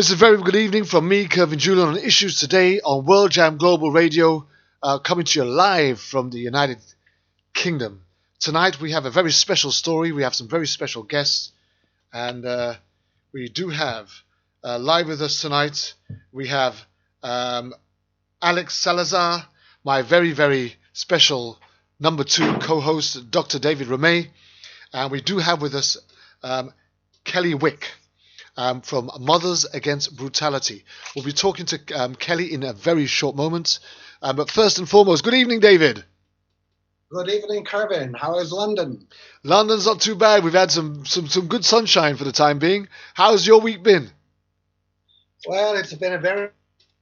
It's a very good evening from me, Kervin, Julien, on Issues Today on World Jam Global Radio, coming to you live from the United Kingdom. Tonight we have a very special story. We have some very special guests, and we do have live with us tonight. We have Alex Salazar, my very, very special number 2 co-host, Dr. David Ramey, and we do have with us Kelly Wick. From Mothers Against Brutality. We'll be talking to Kelly in a very short moment. But first and foremost, good evening, David. Good evening, Kervin. How is London? London's not too bad. We've had some good sunshine for the time being. How's your week been? Well, it's been a very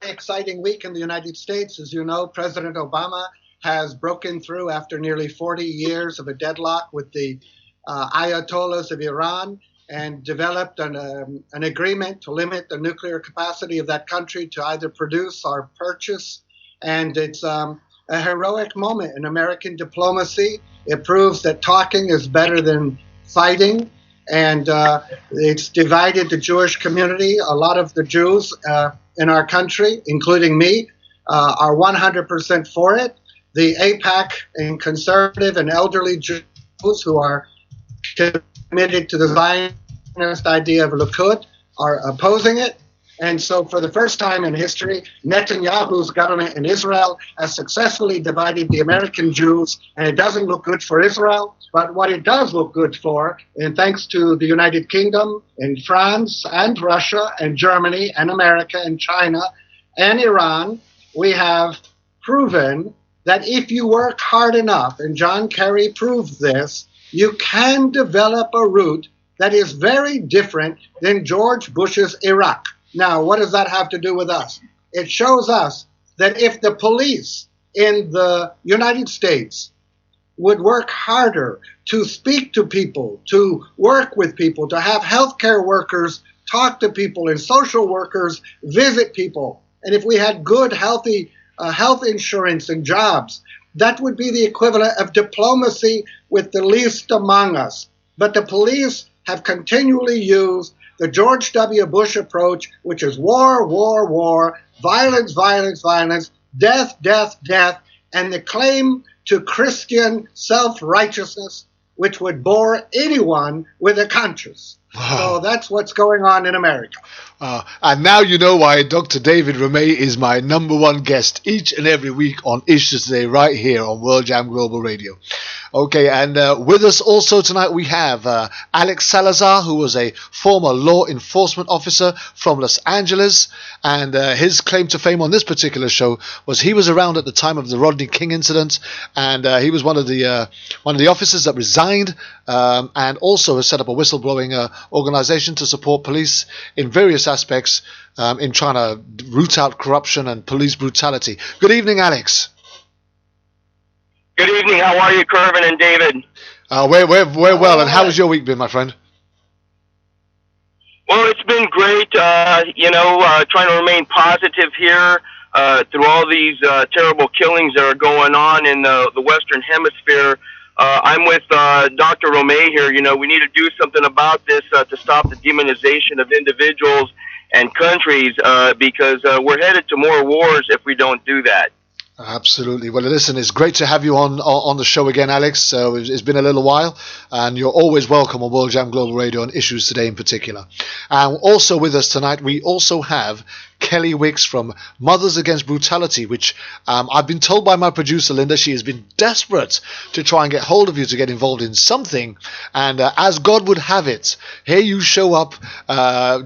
exciting week in the United States. As you know, President Obama has broken through after nearly 40 years of a deadlock with the Ayatollahs of Iran, and developed an agreement to limit the nuclear capacity of that country to either produce or purchase. And it's a heroic moment in American diplomacy. It proves that talking is better than fighting. And it's divided the Jewish community. A lot of the Jews in our country, including me, are 100% for it. The AIPAC and conservative and elderly Jews who are committed to the Zionist idea of Likud are opposing it. And so for the first time in history, Netanyahu's government in Israel has successfully divided the American Jews, and it doesn't look good for Israel. But what it does look good for, and thanks to the United Kingdom and France and Russia and Germany and America and China and Iran, we have proven that if you work hard enough, and John Kerry proved this, you can develop a route that is very different than George Bush's Iraq. Now, what does that have to do with us? It shows us that if the police in the United States would work harder to speak to people, to work with people, to have healthcare workers talk to people and social workers visit people, and if we had good, healthy health insurance and jobs, that would be the equivalent of diplomacy with the least among us. But the police have continually used the George W. Bush approach, which is war, war, war, violence, violence, violence, death, death, death, and the claim to Christian self-righteousness, which would bore anyone with a conscience. So that's what's going on in America. And now you know why Dr. David Ramey is my number 1 guest each and every week on Issues Today, right here on World Jam Global Radio. Okay, and with us also tonight we have Alex Salazar, who was a former law enforcement officer from Los Angeles, and his claim to fame on this particular show was he was around at the time of the Rodney King incident, and he was one of the officers that resigned, and also has set up a whistleblowing organization to support police in various aspects in trying to root out corruption and police brutality. Good evening, Alex. Good evening. How are you, Kervin and David? We're well. And how has your week been, my friend? Well, it's been great. Trying to remain positive here through all these terrible killings that are going on in the Western Hemisphere. I'm with Dr. Ramey here. We need to do something about this to stop the demonization of individuals and countries because we're headed to more wars if we don't do that. Absolutely. Well, listen, it's great to have you on the show again, Alex. So it's been a little while, and you're always welcome on World Jam Global Radio on Issues Today in particular. And also with us tonight, we also have Kelly Wicks from Mothers Against Brutality, which I've been told by my producer, Linda, she has been desperate to try and get hold of you to get involved in something. And as God would have it, here you show up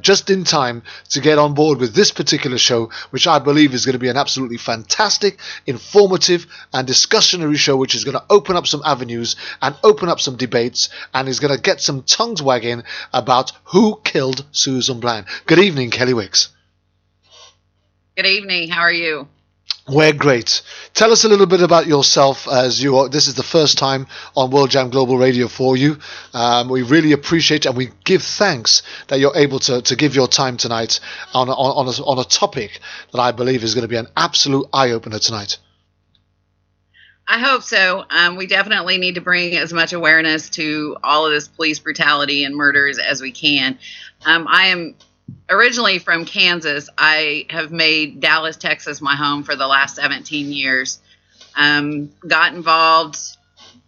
just in time to get on board with this particular show, which I believe is going to be an absolutely fantastic, informative and discussionary show, which is going to open up some avenues and open up some debates and is going to get some tongues wagging about who killed Susan Bland. Good evening, Kelly Wicks. Good evening. How are you? We're great. Tell us a little bit about yourself, as this is the first time on World Jam Global Radio for you. We really appreciate and we give thanks that you're able to give your time tonight on a topic that I believe is going to be an absolute eye-opener tonight. I hope so. We definitely need to bring as much awareness to all of this police brutality and murders as we can. I am originally from Kansas. I have made Dallas, Texas my home for the last 17 years. Got involved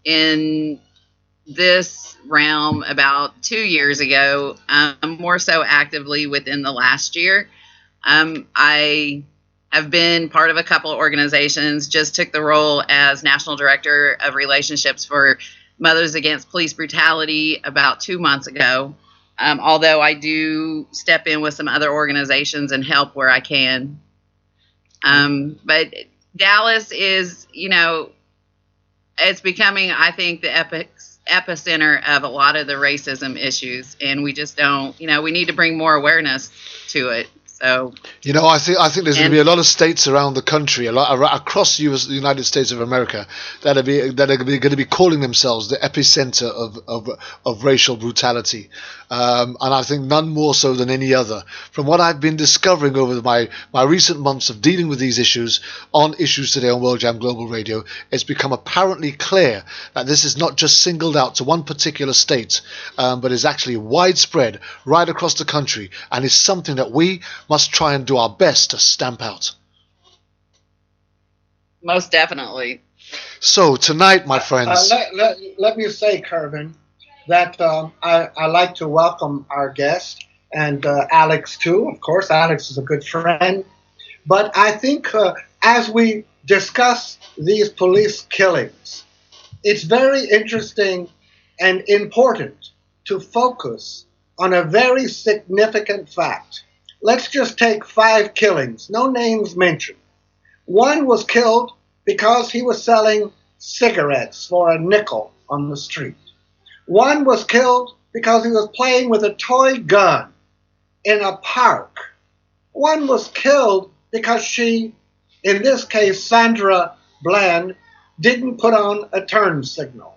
in this realm about 2 years ago, more so actively within the last year. I have been part of a couple of organizations, just took the role as National Director of Relationships for Mothers Against Police Brutality about 2 months ago. Although I do step in with some other organizations and help where I can. But Dallas is, it's becoming, I think, the epicenter of a lot of the racism issues. And we just don't, we need to bring more awareness to it. So, I think there's going to be a lot of states around the country, across the United States of America, that are going to be calling themselves the epicenter of racial brutality, and I think none more so than any other. From what I've been discovering over my recent months of dealing with these issues on Issues Today on World Jam Global Radio, it's become apparently clear that this is not just singled out to one particular state, but is actually widespread right across the country, and is something that we must try and do our best to stamp out. Most definitely. So tonight, my friends, let me say, Kervin, that I like to welcome our guest, and Alex too. Of course, Alex is a good friend. But I think as we discuss these police killings, it's very interesting and important to focus on a very significant fact. Let's just take 5 killings, no names mentioned. One was killed because he was selling cigarettes for a nickel on the street. One was killed because he was playing with a toy gun in a park. One was killed because she, in this case Sandra Bland, didn't put on a turn signal.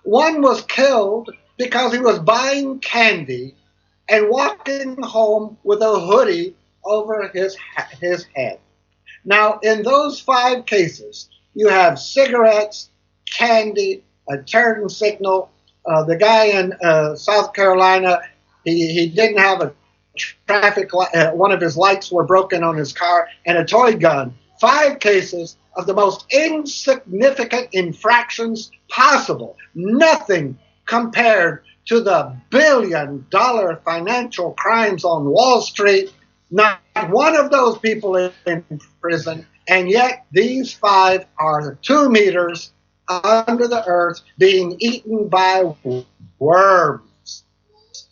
One was killed because he was buying candy and walking home with a hoodie over his head. Now, in those 5 cases, you have cigarettes, candy, a turn signal. The guy in South Carolina, he didn't have a traffic light. One of his lights were broken on his car, and a toy gun. 5 cases of the most insignificant infractions possible. Nothing compared to the billion-dollar financial crimes on Wall Street. Not one of those people in prison, and yet these 5 are 2 meters under the earth being eaten by worms,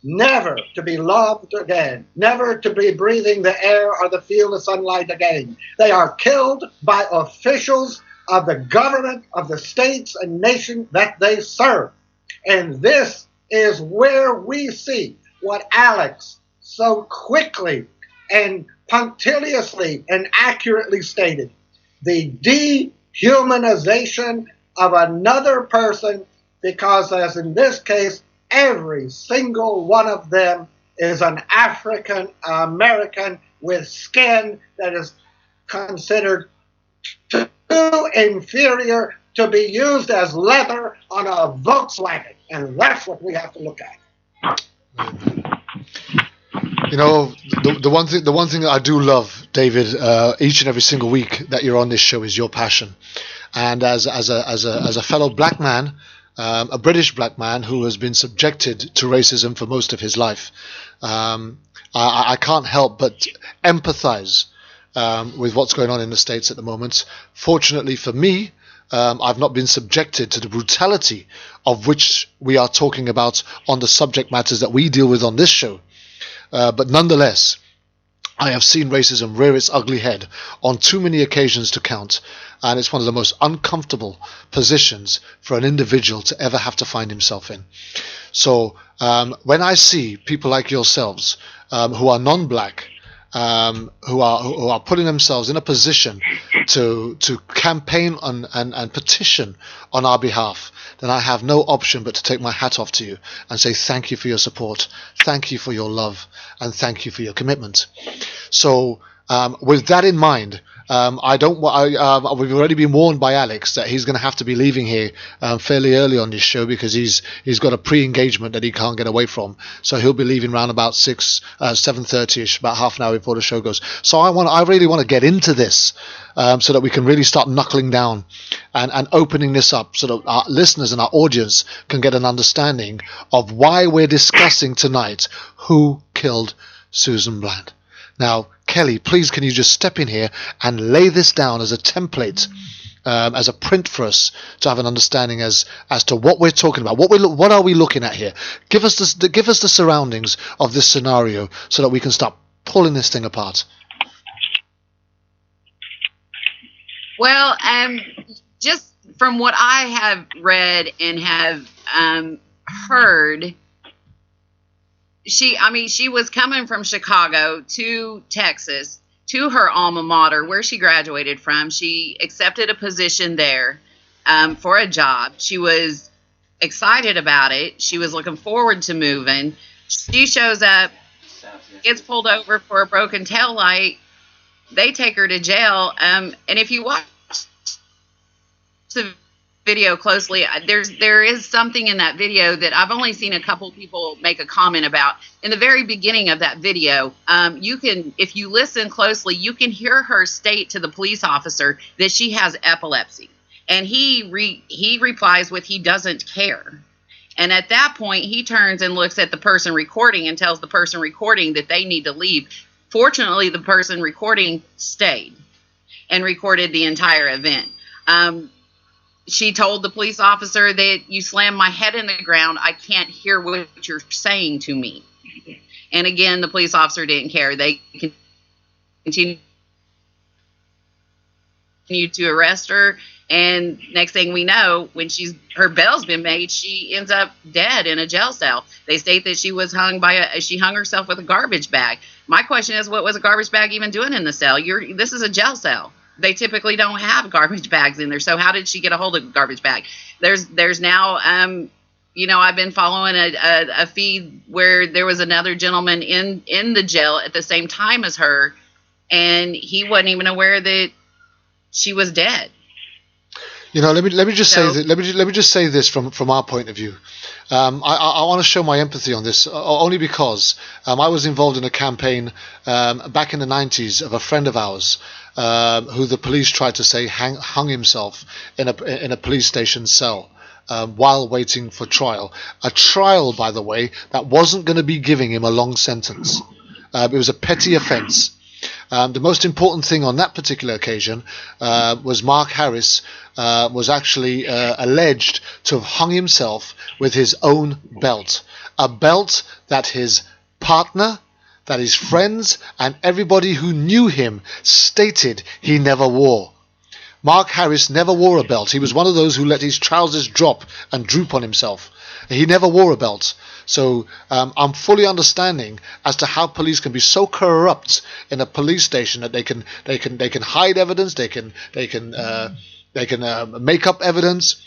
never to be loved again, never to be breathing the air or to feel the sunlight again. They are killed by officials of the government of the states and nations that they serve. And this is where we see what Alex so quickly and punctiliously and accurately stated: the dehumanization of another person, because as in this case, every single one of them is an African American with skin that is considered too inferior to be used as leather on a Volkswagen. And that's what we have to look at. The one thing that I do love, David, each and every single week that you're on this show is your passion. And as a fellow black man, a British black man who has been subjected to racism for most of his life, I can't help but empathize with what's going on in the States at the moment. Fortunately for me, I've not been subjected to the brutality of which we are talking about on the subject matters that we deal with on this show. But nonetheless, I have seen racism rear its ugly head on too many occasions to count, and it's one of the most uncomfortable positions for an individual to ever have to find himself in. So when I see people like yourselves who are non-black, who are putting themselves in a position to campaign and petition on our behalf, then I have no option but to take my hat off to you and say thank you for your support, thank you for your love, and thank you for your commitment. So With that in mind, we've already been warned by Alex that he's going to have to be leaving here fairly early on this show because he's got a pre-engagement that he can't get away from. So he'll be leaving around about 7:30ish, about half an hour before the show goes. So I really want to get into this so that we can really start knuckling down and opening this up so that our listeners and our audience can get an understanding of why we're discussing tonight who killed Susan Bland. Now, Kelly, please can you just step in here and lay this down as a template, as a print for us to have an understanding as to what we're talking about. What are we looking at here? Give us the surroundings of this scenario so that we can start pulling this thing apart. Well, just from what I have read and have heard, she was coming from Chicago to Texas to her alma mater where she graduated from. She accepted a position there for a job. She was excited about it. She was looking forward to moving. She shows up, gets pulled over for a broken tail light. They take her to jail. And if you watch the video closely, there is something in that video that I've only seen a couple people make a comment about. In the very beginning of that video, if you listen closely, you can hear her state to the police officer that she has epilepsy, and he replies with he doesn't care. And at that point, he turns and looks at the person recording and tells the person recording that they need to leave. Fortunately, the person recording stayed and recorded the entire event. She told the police officer that you slammed my head in the ground. I can't hear what you're saying to me. And again, the police officer didn't care. They continued to arrest her. And next thing we know, when her bail's been made, she ends up dead in a jail cell. They state that she was she hung herself with a garbage bag. My question is, what was a garbage bag even doing in the cell? This is a jail cell. They typically don't have garbage bags in there. So how did she get a hold of a garbage bag? There's now, I've been following a feed where there was another gentleman in the jail at the same time as her, and he wasn't even aware that she was dead. Let me just say this from our point of view. I want to show my empathy on this only because I was involved in a campaign back in the 90s of a friend of ours who the police tried to say hung himself in a police station cell while waiting for trial. A trial, by the way, that wasn't going to be giving him a long sentence. It was a petty offence. The most important thing on that particular occasion was Mark Harris was actually alleged to have hung himself with his own belt. A belt that his partner, that his friends, and everybody who knew him stated he never wore. Mark Harris never wore a belt. He was one of those who let his trousers drop and droop on himself. He never wore a belt. So I'm fully understanding as to how police can be so corrupt in a police station that they can hide evidence, they can make up evidence.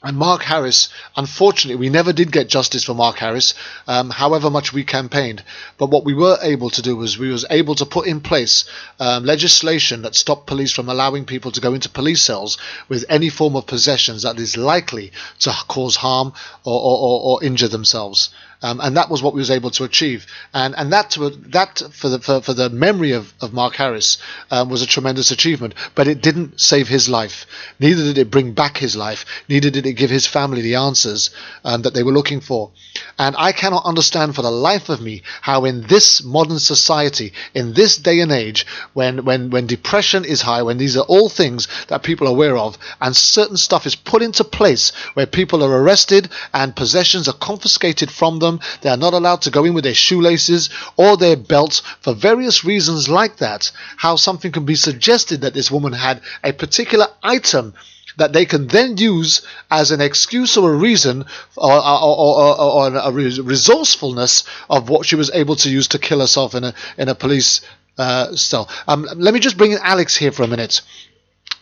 And Mark Harris, unfortunately, we never did get justice for Mark Harris, however much we campaigned. But what we were able to do was we was able to put in place legislation that stopped police from allowing people to go into police cells with any form of possessions that is likely to cause harm or injure themselves. And that was what we was able to achieve, and that for the memory of Mark Harris was a tremendous achievement. But it didn't save his life. Neither did it bring back his life. Neither did it give his family the answers that they were looking for. And I cannot understand for the life of me how in this modern society, in this day and age, when depression is high, when these are all things that people are aware of, and certain stuff is put into place where people are arrested and possessions are confiscated from them. They are not allowed to go in with their shoelaces or their belts for various reasons like that. How something can be suggested that this woman had a particular item that they can then use as an excuse or a reason or a resourcefulness of what she was able to use to kill herself in a police cell. Let me just bring in Alex here for a minute.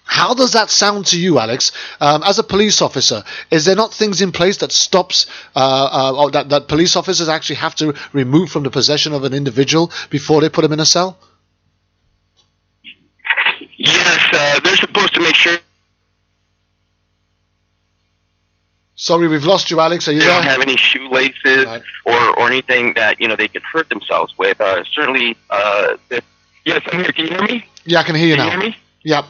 How does that sound to you, Alex? As a police officer, is there not things in place that stops or that police officers actually have to remove from the possession of an individual before they put him in a cell? Yes, they're supposed to make sure Sorry, we've lost you, Alex. Are you they there? don't have any shoelaces Right. or anything that they could hurt themselves with. Certainly, yes, I'm here. Can you hear me? Yeah, I can hear you Can now. you hear me? Yep.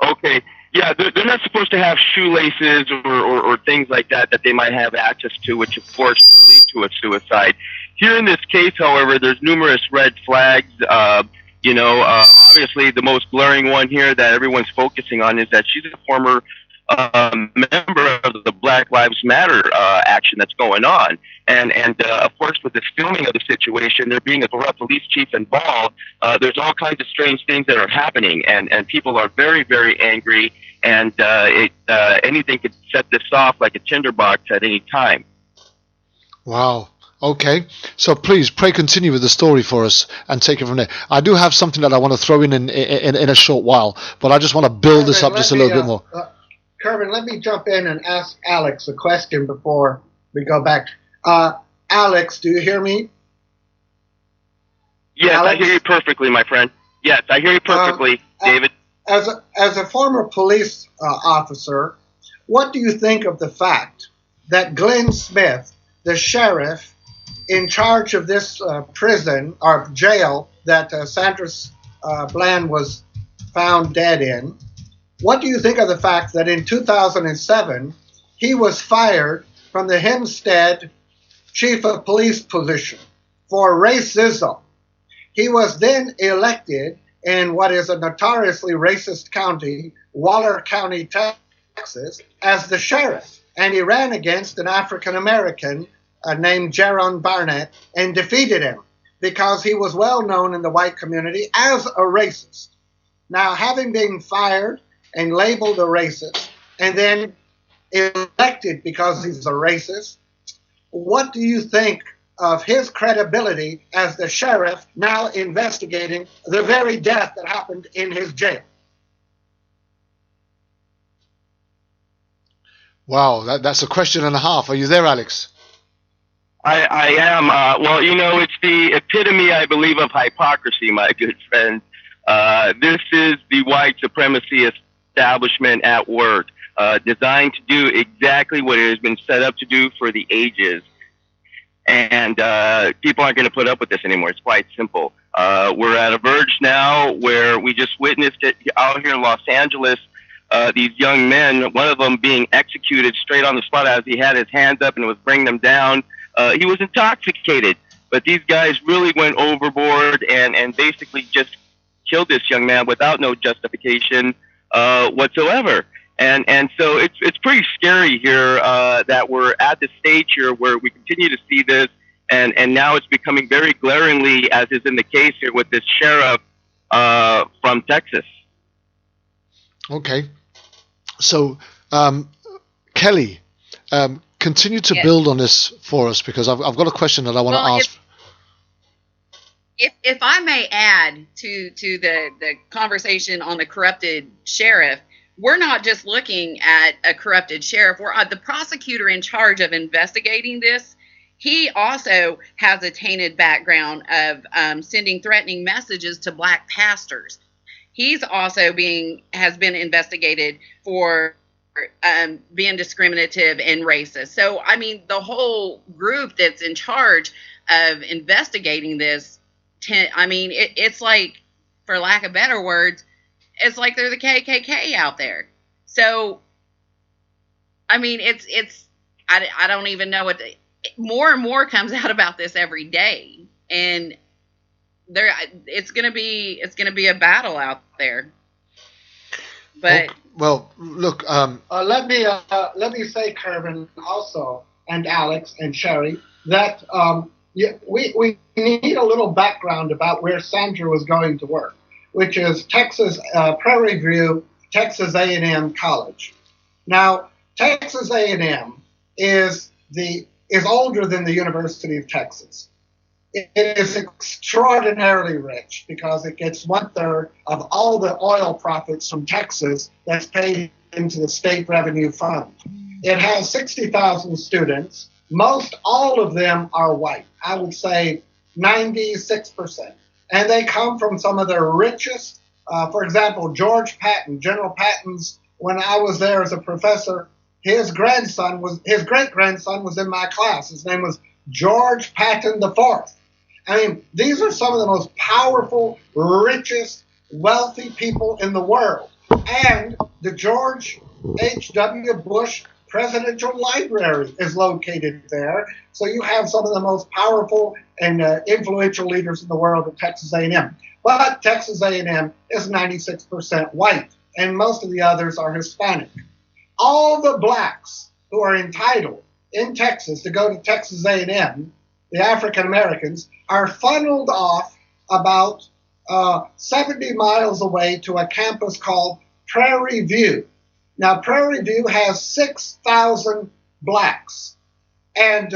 Okay. Yeah, they're not supposed to have shoelaces or things like that they might have access to, which of course could lead to a suicide. Here in this case, however, there's numerous red flags. Obviously the most glaring one here that everyone's focusing on is that she's a former member of the Black Lives Matter action that's going on. And of course, with this filming of the situation, there being a corrupt police chief involved, there's all kinds of strange things that are happening, and people are very, very angry, and anything could set this off like a tinderbox at any time. Wow. Okay. So please, pray continue with the story for us and take it from there. I do have something that I want to throw in a short while, but I just want to build this up just a little bit more. Kervin, let me jump in and ask Alex a question before we go back. Alex, do you hear me? Yes, Alex? I hear you perfectly, my friend. Yes, I hear you perfectly, David. As a former police officer, what do you think of the fact that Glenn Smith, the sheriff in charge of this prison or jail that Sandra Bland was found dead in, what do you think of the fact that in 2007 he was fired from the Hempstead chief of police position for racism? He was then elected in what is a notoriously racist county, Waller County, Texas, as the sheriff. And he ran against an African American named Jaron Barnett and defeated him because he was well known in the white community as a racist. Now, having been fired and labeled a racist and then elected because he's a racist, what do you think of his credibility as the sheriff now investigating the very death that happened in his jail? Wow, that's a question and a half. Are you there, Alex? I am. Well, it's the epitome, I believe, of hypocrisy, my good friend. This is the white supremacy establishment at work, designed to do exactly what it has been set up to do for the ages. And people aren't going to put up with this anymore. It's quite simple. We're at a verge now where we just witnessed it out here in Los Angeles. These young men, one of them being executed straight on the spot as he had his hands up and was bringing them down. He was intoxicated, but these guys really went overboard and basically just killed this young man without no justification whatsoever. And so it's pretty scary here that we're at this stage here where we continue to see this, and now it's becoming very glaringly, as is in the case here with this sheriff from Texas. Okay. So, Kelly, continue to Yes. build on this for us, because I've got a question that I want to ask. If I may add to the conversation on the corrupted sheriff, we're not just looking at a corrupted sheriff. We're the prosecutor in charge of investigating this. He also has a tainted background of sending threatening messages to black pastors. He's also has been investigated for being discriminative and racist. So, I mean, the whole group that's in charge of investigating this, it's like, for lack of better words, it's like they're the KKK out there. So, I mean, I don't even know more and more comes out about this every day. And it's going to be a battle out there. But well, look, let me say, Kervin, also, and Alex and Sherry, that we need a little background about where Sandra was going to work, which is Texas Prairie View, Texas A&M College. Now, Texas A&M is older than the University of Texas. It is extraordinarily rich because it gets 1/3 of all the oil profits from Texas that's paid into the state revenue fund. It has 60,000 students. Most all of them are white. I would say 96%. And they come from some of the richest For example, George Patton, General Patton's, when I was there as a professor, his great grandson was in my class. His name was George Patton IV. I mean, these are some of the most powerful, richest, wealthy people in the world. And the George H.W. Bush Presidential Library is located there. So you have some of the most powerful and influential leaders in the world at Texas A&M. But Texas A&M is 96% white, and most of the others are Hispanic. All the blacks who are entitled in Texas to go to Texas A&M, the African Americans, are funneled off about 70 miles away to a campus called Prairie View. Now, Prairie View has 6,000 blacks, and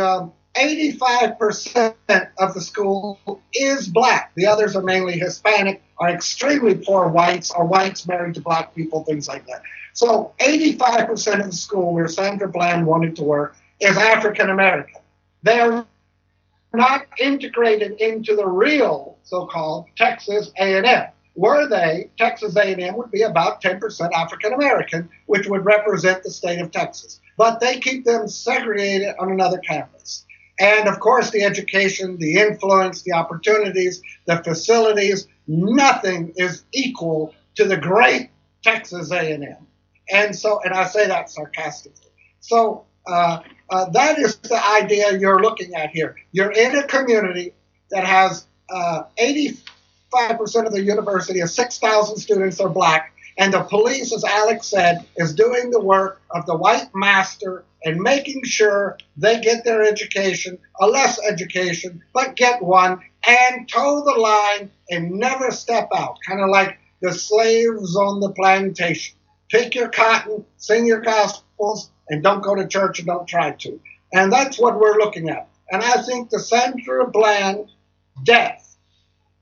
85% of the school is black. The others are mainly Hispanic, are extremely poor whites, or whites married to black people, things like that. So 85% of the school where Sandra Bland wanted to work is African American. They're not integrated into the real so-called Texas A&M. Were they, Texas A&M would be about 10% African American, which would represent the state of Texas. But they keep them segregated on another campus. And of course, the education, the influence, the opportunities, the facilities, nothing is equal to the great Texas A&M. And so, and I say that sarcastically. So that is the idea you're looking at here. You're in a community that has 85% of the university of 6,000 students are black, and the police, as Alex said, is doing the work of the white master and making sure they get their education, a less education, but get one, and toe the line and never step out, kind of like the slaves on the plantation. Pick your cotton, sing your gospels, and don't go to church and don't try to. And that's what we're looking at. And I think the Sandra Bland death,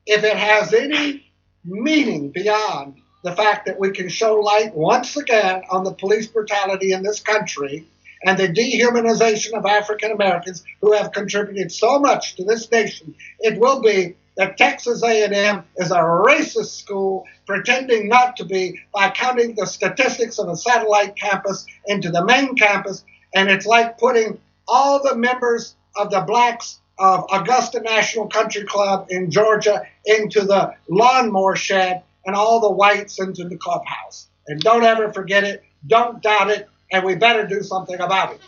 if it has any meaning beyond the fact that we can show light once again on the police brutality in this country and the dehumanization of African Americans who have contributed so much to this nation, it will be that Texas A&M is a racist school pretending not to be by counting the statistics of a satellite campus into the main campus. And it's like putting all the members of the blacks of Augusta National Country Club in Georgia into the lawnmower shed and all the whites into the clubhouse. And don't ever forget it. Don't doubt it. And we better do something about it.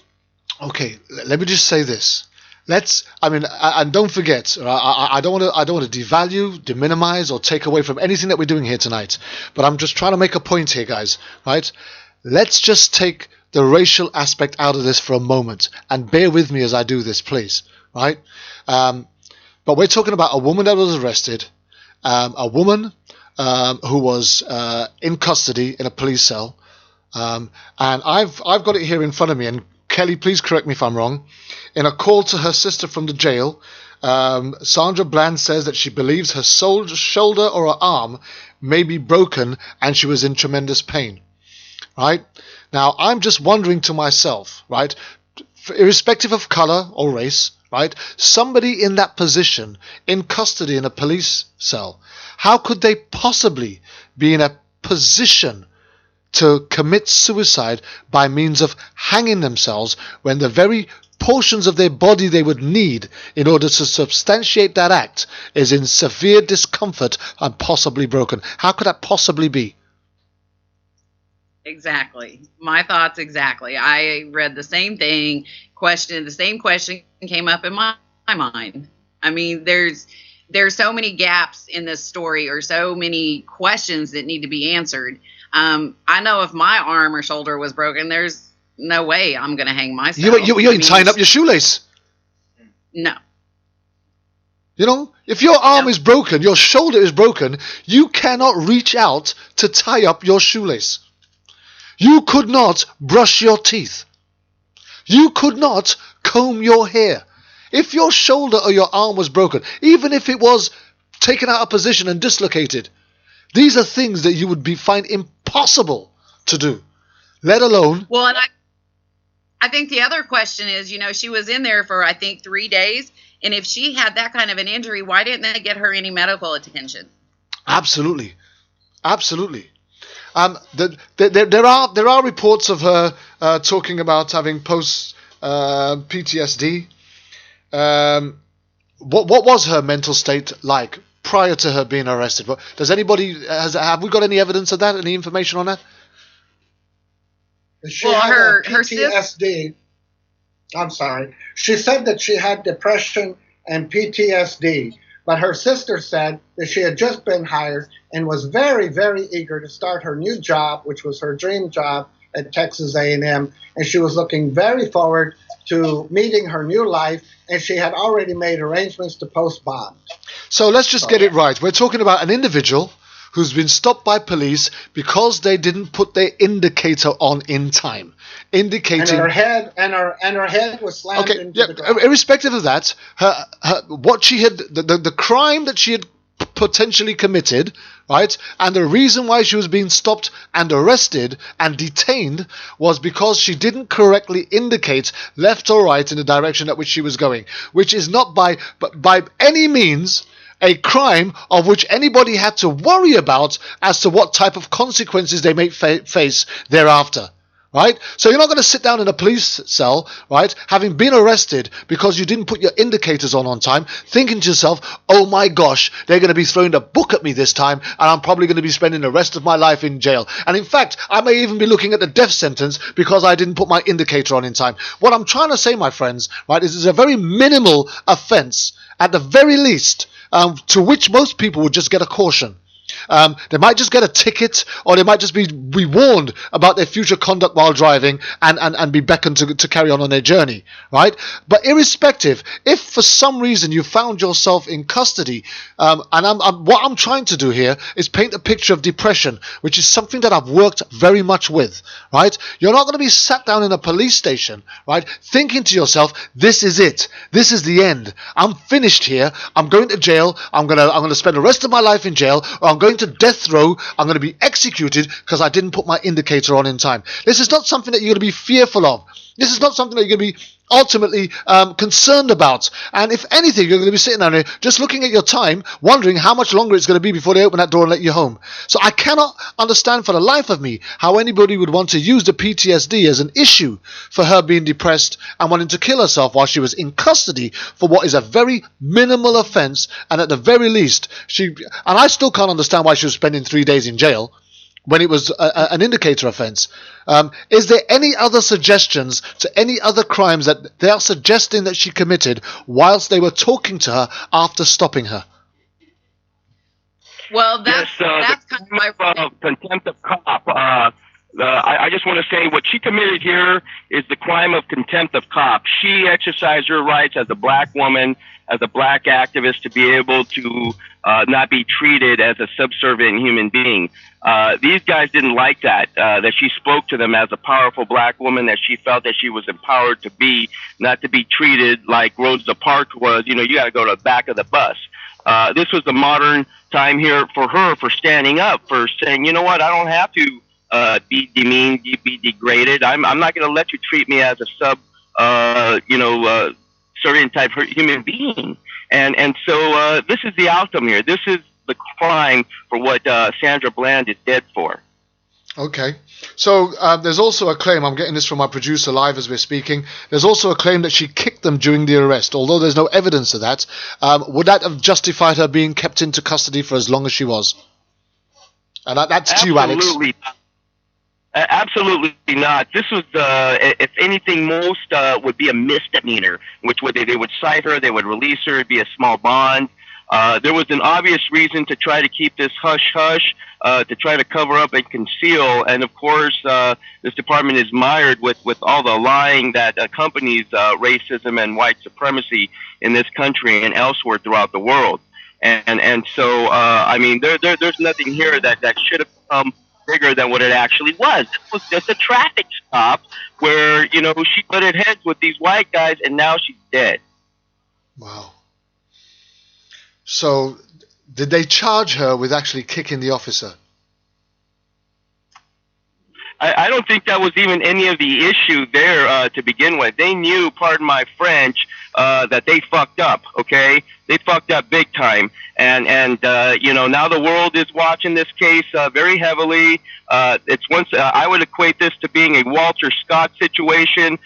Okay, let me just say this. And don't forget, I don't want to devalue, deminimize, or take away from anything that we're doing here tonight. But I'm just trying to make a point here, guys. Right? Let's just take the racial aspect out of this for a moment, and bear with me as I do this, please. Right? But we're talking about a woman that was arrested, a woman who was in custody in a police cell, and I've got it here in front of me. And Kelly, please correct me if I'm wrong. In a call to her sister from the jail, Sandra Bland says that she believes her shoulder or her arm may be broken and she was in tremendous pain. Right? Now, I'm just wondering to myself, right, irrespective of color or race, right, somebody in that position, in custody in a police cell, how could they possibly be in a position to commit suicide by means of hanging themselves when the very portions of their body they would need in order to substantiate that act is in severe discomfort and possibly broken? How could that possibly be? Exactly. My thoughts exactly. I read the same thing, the same question came up in my mind. I mean, there's so many gaps in this story, or so many questions that need to be answered. I know if my arm or shoulder was broken, there's no way I'm going to hang myself. You ain't tying up your shoelace. No. You know, if your arm is broken, your shoulder is broken, you cannot reach out to tie up your shoelace. You could not brush your teeth. You could not comb your hair. If your shoulder or your arm was broken, even if it was taken out of position and dislocated, these are things that you would find impossible to do, let alone... Well, and I think the other question is, she was in there for, I think, 3 days. And if she had that kind of an injury, why didn't they get her any medical attention? Absolutely. Absolutely. There are reports of her talking about having post PTSD. What was her mental state like prior to her being arrested? Does anybody have we got any evidence of that? Any information on that? She had her PTSD. I'm sorry. She said that she had depression and PTSD, but her sister said that she had just been hired and was very, very eager to start her new job, which was her dream job at Texas A&M, and she was looking very forward to meeting her new life, and she had already made arrangements to post bond. So let's just get it right. We're talking about an individual who's been stopped by police because they didn't put their indicator on in time, indicating. And her head was slammed into the ground. Irrespective of that, the crime that she had potentially committed, right, and the reason why she was being stopped and arrested and detained was because she didn't correctly indicate left or right in the direction at which she was going, which is not by any means a crime of which anybody had to worry about as to what type of consequences they may face thereafter. Right? So you're not going to sit down in a police cell, right, having been arrested because you didn't put your indicators on time, thinking to yourself, oh my gosh, they're going to be throwing a book at me this time, and I'm probably going to be spending the rest of my life in jail. And in fact, I may even be looking at the death sentence because I didn't put my indicator on in time. What I'm trying to say, my friends, right, is it's a very minimal offense, at the very least, to which most people would just get a caution. They might just get a ticket, or they might just be warned about their future conduct while driving and be beckoned to carry on their journey, right? But irrespective, if for some reason you found yourself in custody, what I'm trying to do here is paint a picture of depression, which is something that I've worked very much with, right? You're not going to be sat down in a police station, right, thinking to yourself, this is it, this is the end, I'm finished here, I'm going to jail, I'm gonna spend the rest of my life in jail, or I'm going to death row, I'm going to be executed because I didn't put my indicator on in time. This is not something that you're going to be fearful of. This is not something that you're going to be ultimately concerned about. And if anything, you're going to be sitting down here just looking at your time, wondering how much longer it's going to be before they open that door and let you home. So I cannot understand for the life of me how anybody would want to use the PTSD as an issue for her being depressed and wanting to kill herself while she was in custody for what is a very minimal offense. And at the very least, I still can't understand why she was spending 3 days in jail when it was an indicator offense. Is there any other suggestions to any other crimes that they are suggesting that she committed whilst they were talking to her after stopping her? Well, that's kind of my contempt of cop. I just want to say what she committed here is the crime of contempt of cop. She exercised her rights as a black woman, as a black activist, to be able to not be treated as a subservient human being. These guys didn't like that she spoke to them as a powerful black woman, that she felt that she was empowered to be, not to be treated like Rosa Parks was. You got to go to the back of the bus. This was the modern time here for her, for standing up, for saying, you know what, I don't have to be demeaned, be degraded. I'm not going to let you treat me as a certain type of human being. And so this is the outcome here. This is the crime for what Sandra Bland is dead for. Okay. So there's also a claim, I'm getting this from my producer live as we're speaking, there's also a claim that she kicked them during the arrest, although there's no evidence of that. Would that have justified her being kept into custody for as long as she was? And that's to you, Alex. Absolutely not. This was, if anything, most would be a misdemeanor, which they would cite her, they would release her, it'd be a small bond. There was an obvious reason to try to keep this hush-hush, to try to cover up and conceal. And, of course, this department is mired with all the lying that accompanies racism and white supremacy in this country and elsewhere throughout the world. And so, I mean, there's nothing here that should have come bigger than what it actually was. It was just a traffic stop where, she butted heads with these white guys, and now she's dead. Wow. So, did they charge her with actually kicking the officer? I don't think that was even any of the issue there to begin with. They knew, pardon my French, that they fucked up. Okay, they fucked up big time, and now the world is watching this case very heavily. I would equate this to being a Walter Scott situation.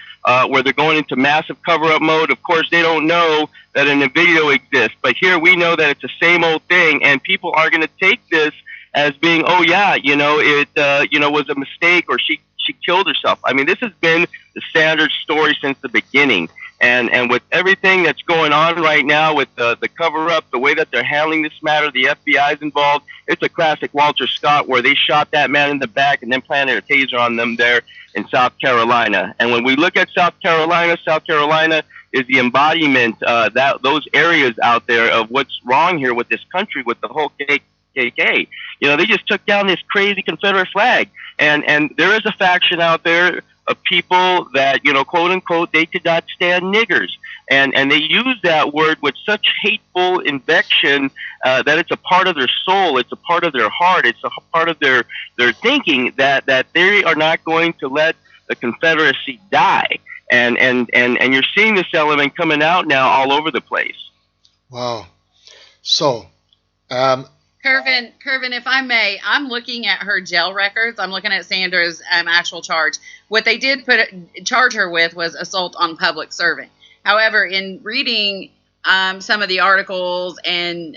Where they're going into massive cover-up mode. Of course, they don't know that a video exists, but here we know that it's the same old thing, and people are going to take this as being, oh yeah, it was a mistake, or she killed herself. I mean, this has been the standard story since the beginning, and with everything that's going on right now with the cover-up, the way that they're handling this matter, the FBI's involved. It's a classic Walter Scott where they shot that man in the back and then planted a taser on them there in South Carolina. And when we look at South Carolina is the embodiment, those areas out there of what's wrong here with this country, with the whole KKK. They just took down this crazy Confederate flag. And there is a faction out there of people that, quote unquote, they could not stand niggers. And they use that word with such hateful invective that it's a part of their soul, it's a part of their heart, it's a part of their thinking that they are not going to let the Confederacy die. And you're seeing this element coming out now all over the place. Wow. So, Kervin, if I may, I'm looking at her jail records. I'm looking at Sandra's actual charge. What they did charge her with was assault on public servant. However, in reading some of the articles and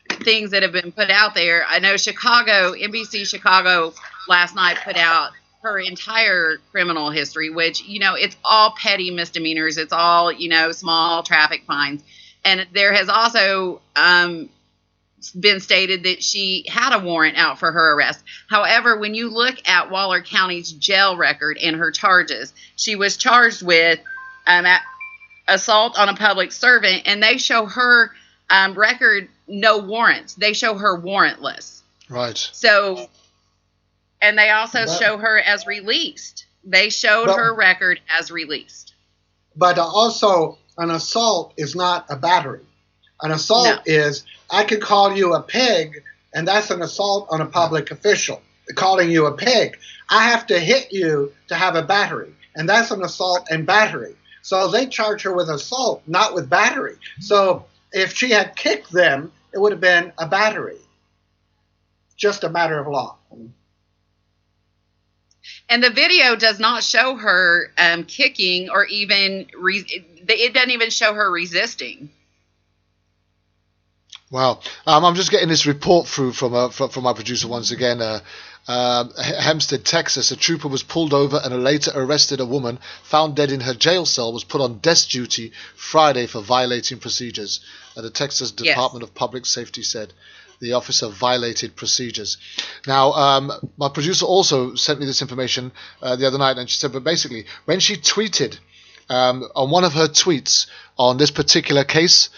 things that have been put out there, I know NBC Chicago last night put out her entire criminal history, which, it's all petty misdemeanors. It's all, small traffic fines. And there has also been stated that she had a warrant out for her arrest. However, when you look at Waller County's jail record and her charges, she was charged with assault on a public servant, and they show her record no warrants. They show her warrantless. Right. So, and they also show her as released. They showed her record as released. But also, an assault is not a battery. An assault is, I could call you a pig, and that's an assault on a public official, calling you a pig. I have to hit you to have a battery, and that's an assault and battery. So they charge her with assault, not with battery. So if she had kicked them, it would have been a battery. Just a matter of law. And the video does not show her kicking or even, it doesn't even show her resisting. Wow. I'm just getting this report through from my producer once again. Hempstead, Texas, a trooper was pulled over and later arrested a woman found dead in her jail cell was put on desk duty Friday for violating procedures. The Texas Department of Public Safety said the officer violated procedures. Now, my producer also sent me this information the other night, and she said, but basically, when she tweeted on one of her tweets on this particular case,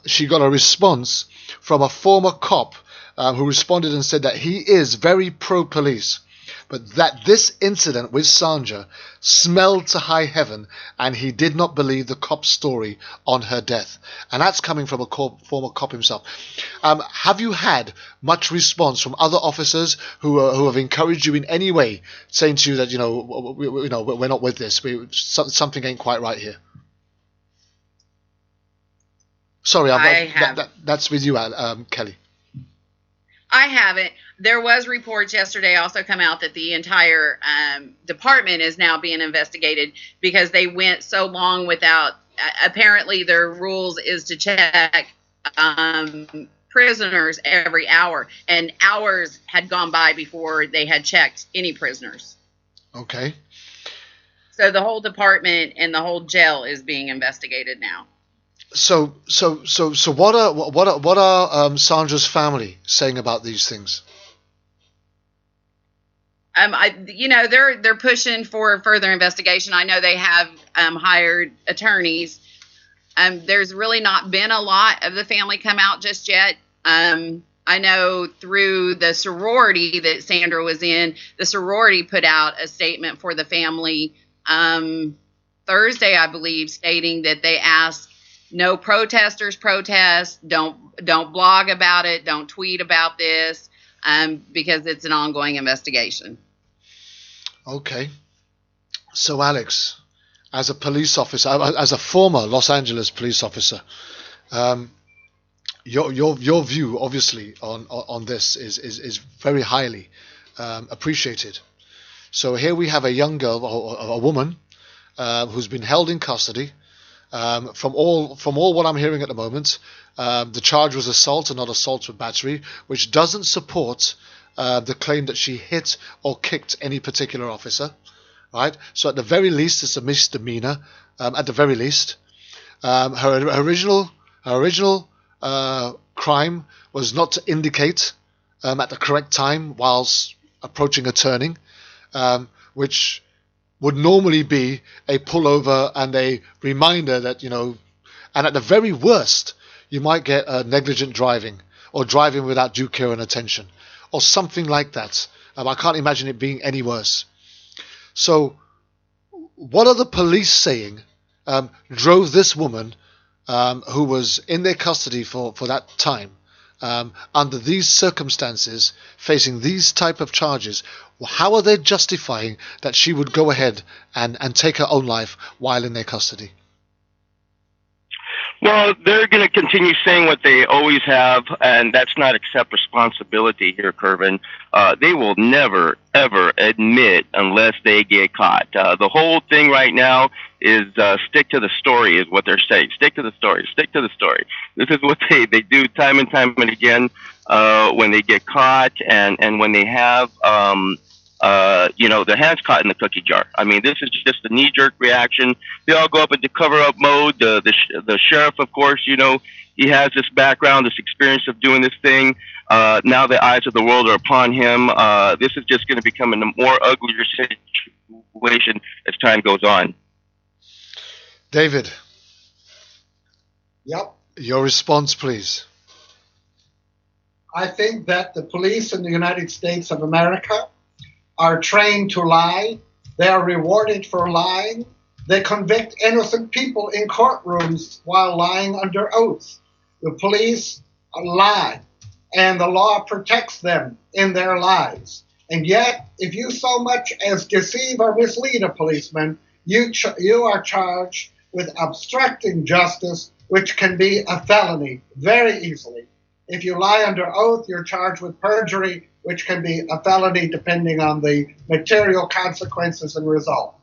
she got a response from a former cop who responded and said that he is very pro-police, but that this incident with Sandra smelled to high heaven and he did not believe the cop's story on her death. And that's coming from a former cop himself. Have you had much response from other officers who have encouraged you in any way, saying to you that, we're not with this, something ain't quite right here? Sorry, that's with you, Kelly. I haven't. There was reports yesterday also come out that the entire department is now being investigated because they went so long without. Apparently, their rules is to check prisoners every hour, and hours had gone by before they had checked any prisoners. Okay. So the whole department and the whole jail is being investigated now. So what are Sandra's family saying about these things? They're pushing for further investigation. I know they have hired attorneys. There's really not been a lot of the family come out just yet. I know through the sorority that Sandra was in, the sorority put out a statement for the family Thursday, I believe, stating that they asked no protesters protest, don't blog about it, don't tweet about this, because it's an ongoing investigation. Okay. So, Alex, as a police officer, as a former Los Angeles police officer, your view, obviously, on this is very highly appreciated. So here we have a young girl, or a woman, who's been held in custody. From all what I'm hearing at the moment, the charge was assault and not assault with battery, which doesn't support the claim that she hit or kicked any particular officer. Right. So at the very least, it's a misdemeanor. At the very least, her original crime was not to indicate at the correct time whilst approaching a turning, which would normally be a pullover and a reminder that, and at the very worst, you might get negligent driving or driving without due care and attention or something like that. I can't imagine it being any worse. So what are the police saying drove this woman who was in their custody for that time, under these circumstances, facing these type of charges? How are they justifying that she would go ahead and take her own life while in their custody? Well, they're going to continue saying what they always have, and that's not accept responsibility here, Kervin. They will never, ever admit unless they get caught. The whole thing right now is stick to the story is what they're saying. Stick to the story. Stick to the story. This is what they do time and time and again when they get caught and when they have their hands caught in the cookie jar. I mean, this is just a knee-jerk reaction. They all go up into cover-up mode. The sheriff, of course, he has this background, this experience of doing this thing. Now the eyes of the world are upon him. This is just going to become a more uglier situation as time goes on. David. Yep. Your response, please. I think that the police in the United States of America are trained to lie. They are rewarded for lying. They convict innocent people in courtrooms while lying under oath. The police lie, and the law protects them in their lies. And yet, if you so much as deceive or mislead a policeman, you are charged with obstructing justice, which can be a felony very easily. If you lie under oath, you're charged with perjury, which can be a felony depending on the material consequences and result.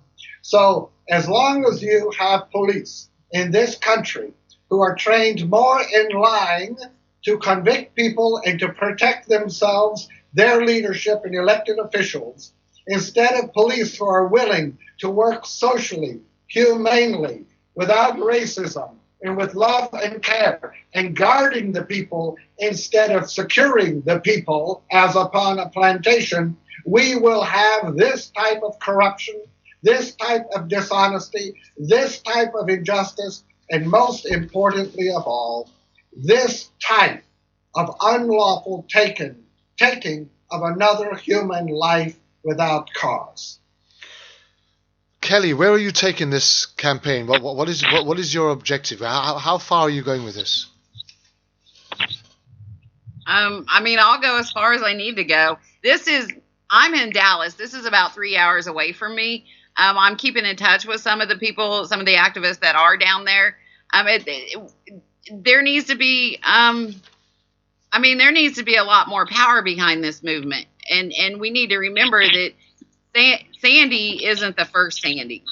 So as long as you have police in this country who are trained more in lying to convict people and to protect themselves, their leadership and elected officials, instead of police who are willing to work socially, humanely, without racism, and with love and care, and guarding the people instead of securing the people as upon a plantation, we will have this type of corruption, this type of dishonesty, this type of injustice, and most importantly of all, this type of unlawful taking of another human life without cause. Kelly, where are you taking this campaign? What is your objective? How far are you going with this? I'll go as far as I need to go. I'm in Dallas. This is about 3 hours away from me. I'm keeping in touch with some of the people, some of the activists that are down there. There needs to be, there needs to be a lot more power behind this movement, and we need to remember that Sandy isn't the first Sandy.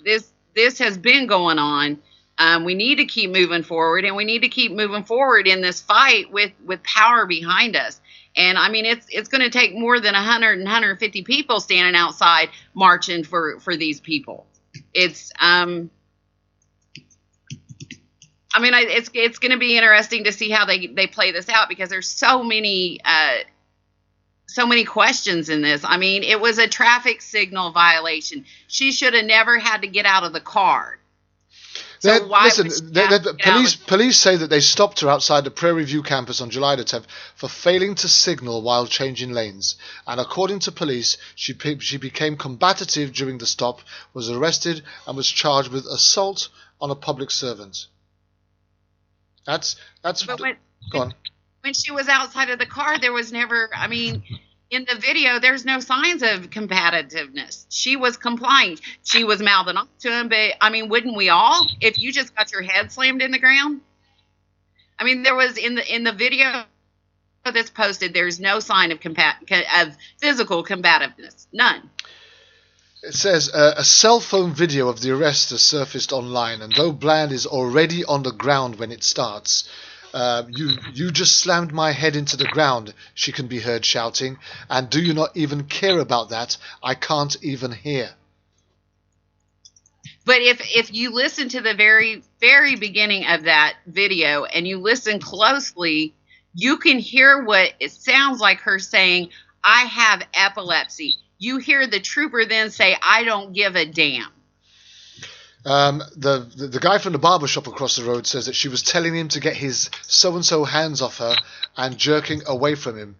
This has been going on. We need to keep moving forward, and we need to keep moving forward in this fight with power behind us. And it's going to take more than 100 and 150 people standing outside marching for these people. It's it's going to be interesting to see how they play this out, because there's so many questions in this. It was a traffic signal violation. She should have never had to get out of the car. So police say that they stopped her outside the Prairie View campus on July the 10th for failing to signal while changing lanes. And according to police, she became combative during the stop, was arrested, and was charged with assault on a public servant. Go on. When she was outside of the car, there was never, in the video, there's no signs of combativeness. She was complying. She was mouthing off to him, but I mean, wouldn't we all? If you just got your head slammed in the ground, I mean, there was in the video that's posted, there's no sign of physical combativeness, none. It says a cell phone video of the arrest has surfaced online, and though Bland is already on the ground when it starts, you just slammed my head into the ground, she can be heard shouting, and do you not even care about that? I can't even hear. But if you listen to the very, very beginning of that video and you listen closely, you can hear what it sounds like her saying, I have epilepsy. You hear the trooper then say, I don't give a damn. The guy from the barber shop across the road says that she was telling him to get his so-and-so hands off her and jerking away from him.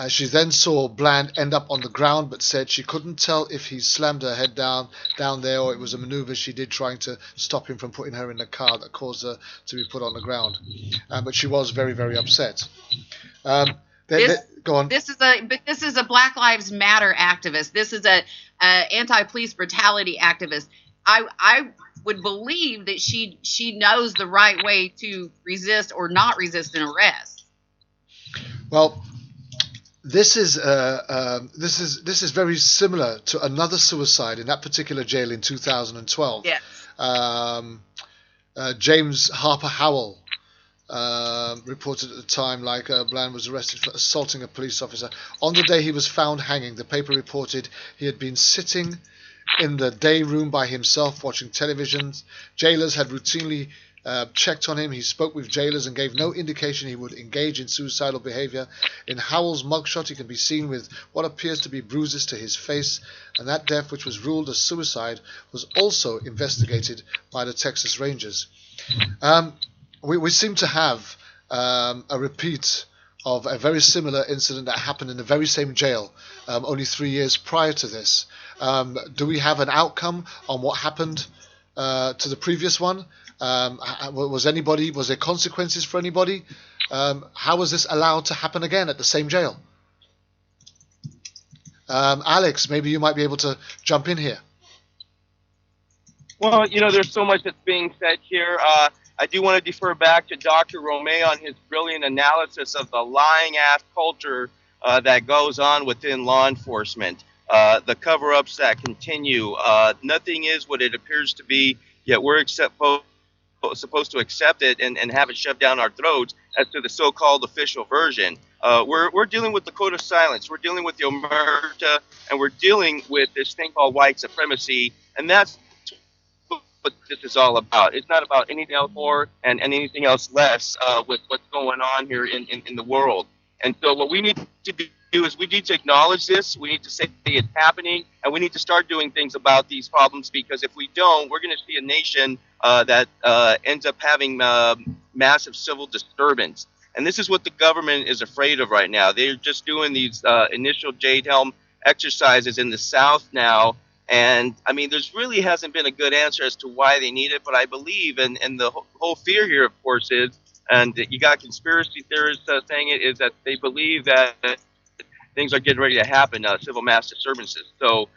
She then saw Bland end up on the ground, but said she couldn't tell if he slammed her head down there or it was a maneuver she did trying to stop him from putting her in the car that caused her to be put on the ground. But she was very, very upset. Go on. This is a Black Lives Matter activist. This is a anti-police brutality activist. I would believe that she knows the right way to resist or not resist an arrest. Well, this is very similar to another suicide in that particular jail in 2012. Yes. James Harper Howell reported at the time, Bland was arrested for assaulting a police officer. On the day he was found hanging, the paper reported he had been sitting in the day room by himself watching television. Jailers had routinely checked on him. He spoke with jailers and gave no indication he would engage in suicidal behavior. In Howell's mugshot, he can be seen with what appears to be bruises to his face, and that death, which was ruled as suicide, was also investigated by the Texas Rangers. We seem to have a repeat of a very similar incident that happened in the very same jail only 3 years prior to this. Do we have an outcome on what happened to the previous one? Was there consequences for anybody? How was this allowed to happen again at the same jail? Alex, maybe you might be able to jump in here. Well, there's so much that's being said here. I do want to defer back to Dr. Romay on his brilliant analysis of the lying-ass culture that goes on within law enforcement. The cover-ups that continue. Nothing is what it appears to be, yet we're supposed to accept it and have it shoved down our throats as to the so-called official version. We're dealing with the code of silence. We're dealing with the omerta, and we're dealing with this thing called white supremacy, and that's what this is all about. It's not about anything else more and anything else less with what's going on here in the world. And so what we need to do is we need to acknowledge this. We need to say it's happening, and we need to start doing things about these problems, because if we don't, we're going to see a nation that ends up having massive civil disturbance. And this is what the government is afraid of right now. They're just doing these initial Jade Helm exercises in the South now. And, I mean, there's really hasn't been a good answer as to why they need it, but I believe, and the whole fear here, of course, is, and you got conspiracy theorists saying it, is that they believe that things are getting ready to happen, civil mass disturbances. So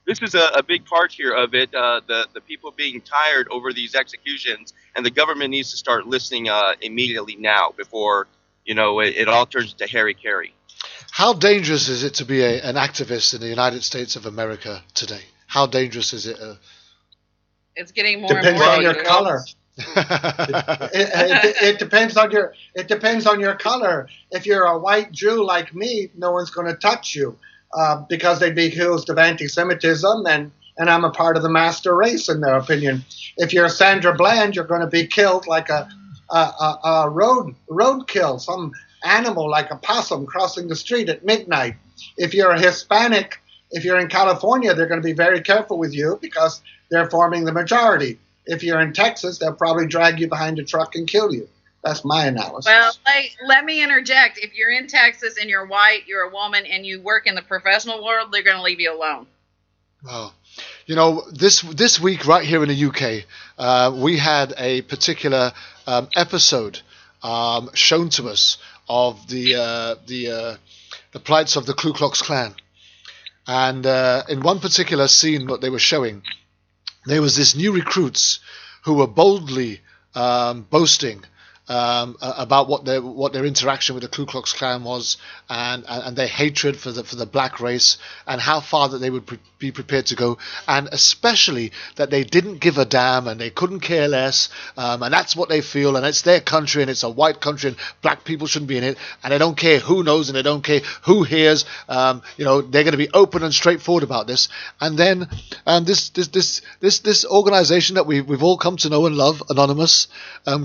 this is a big part here of it, the people being tired over these executions, and the government needs to start listening immediately now before, it all turns into Harry-Carry. How dangerous is it to be an activist in the United States of America today? How dangerous is it? It's getting more depends and more on your color. It depends on your color. If you're a white Jew like me, no one's going to touch you because they'd be accused of anti-Semitism, and I'm a part of the master race in their opinion. If you're Sandra Bland, you're going to be killed like a roadkill, some animal like a possum crossing the street at midnight. If you're a Hispanic, if you're in California, they're going to be very careful with you because they're forming the majority. If you're in Texas, they'll probably drag you behind a truck and kill you. That's my analysis. Well, let me interject. If you're in Texas and you're white, you're a woman, and you work in the professional world, they're going to leave you alone. Oh. This week right here in the UK, we had a particular episode shown to us of the plights of the Ku Klux Klan. And in one particular scene, what they were showing, there was this new recruits who were boldly boasting about what their interaction with the Ku Klux Klan was, and their hatred for the black race, and how far that they would be prepared to go, and especially that they didn't give a damn and they couldn't care less, and that's what they feel, and it's their country and it's a white country and black people shouldn't be in it, and they don't care who knows and they don't care who hears. They're going to be open and straightforward about this. And then this organization that we've all come to know and love, Anonymous,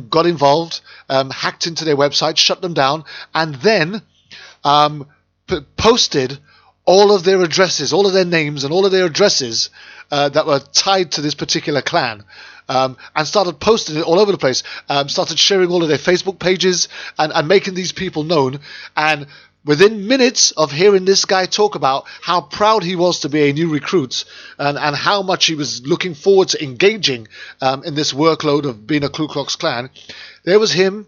got involved. Hacked into their website, shut them down, and then posted all of their addresses, all of their names, and all of their addresses that were tied to this particular clan, and started posting it all over the place. Started sharing all of their Facebook pages and making these people known. And within minutes of hearing this guy talk about how proud he was to be a new recruit and how much he was looking forward to engaging in this workload of being a Ku Klux Klan, there was him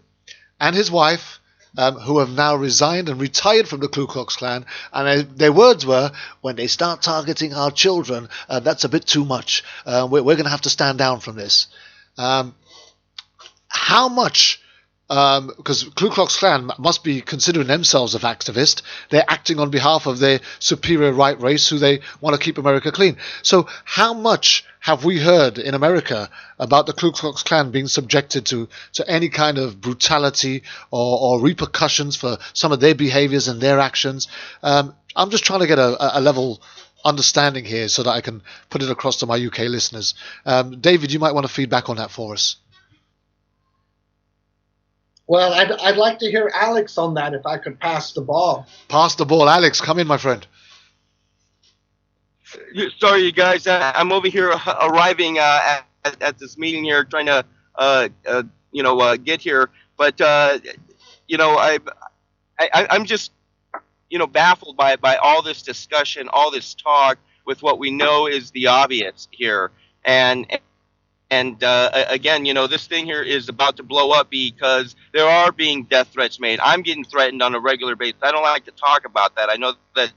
and his wife who have now resigned and retired from the Ku Klux Klan. And their words were, when they start targeting our children, that's a bit too much. We're going to have to stand down from this. How much... because Ku Klux Klan must be considering themselves as activists. They're acting on behalf of their superior white race who they want to keep America clean. So how much have we heard in America about the Ku Klux Klan being subjected to any kind of brutality or repercussions for some of their behaviors and their actions? I'm just trying to get a level understanding here so that I can put it across to my UK listeners. David, you might want to feedback on that for us. Well, I'd like to hear Alex on that if I could pass the ball. Pass the ball. Alex, come in, my friend. Sorry, you guys. I'm over here arriving at this meeting here, trying to, get here. But, I'm just, baffled by all this discussion, all this talk with what we know is the obvious here. And again, this thing here is about to blow up because there are being death threats made. I'm getting threatened on a regular basis. I don't like to talk about that. I know that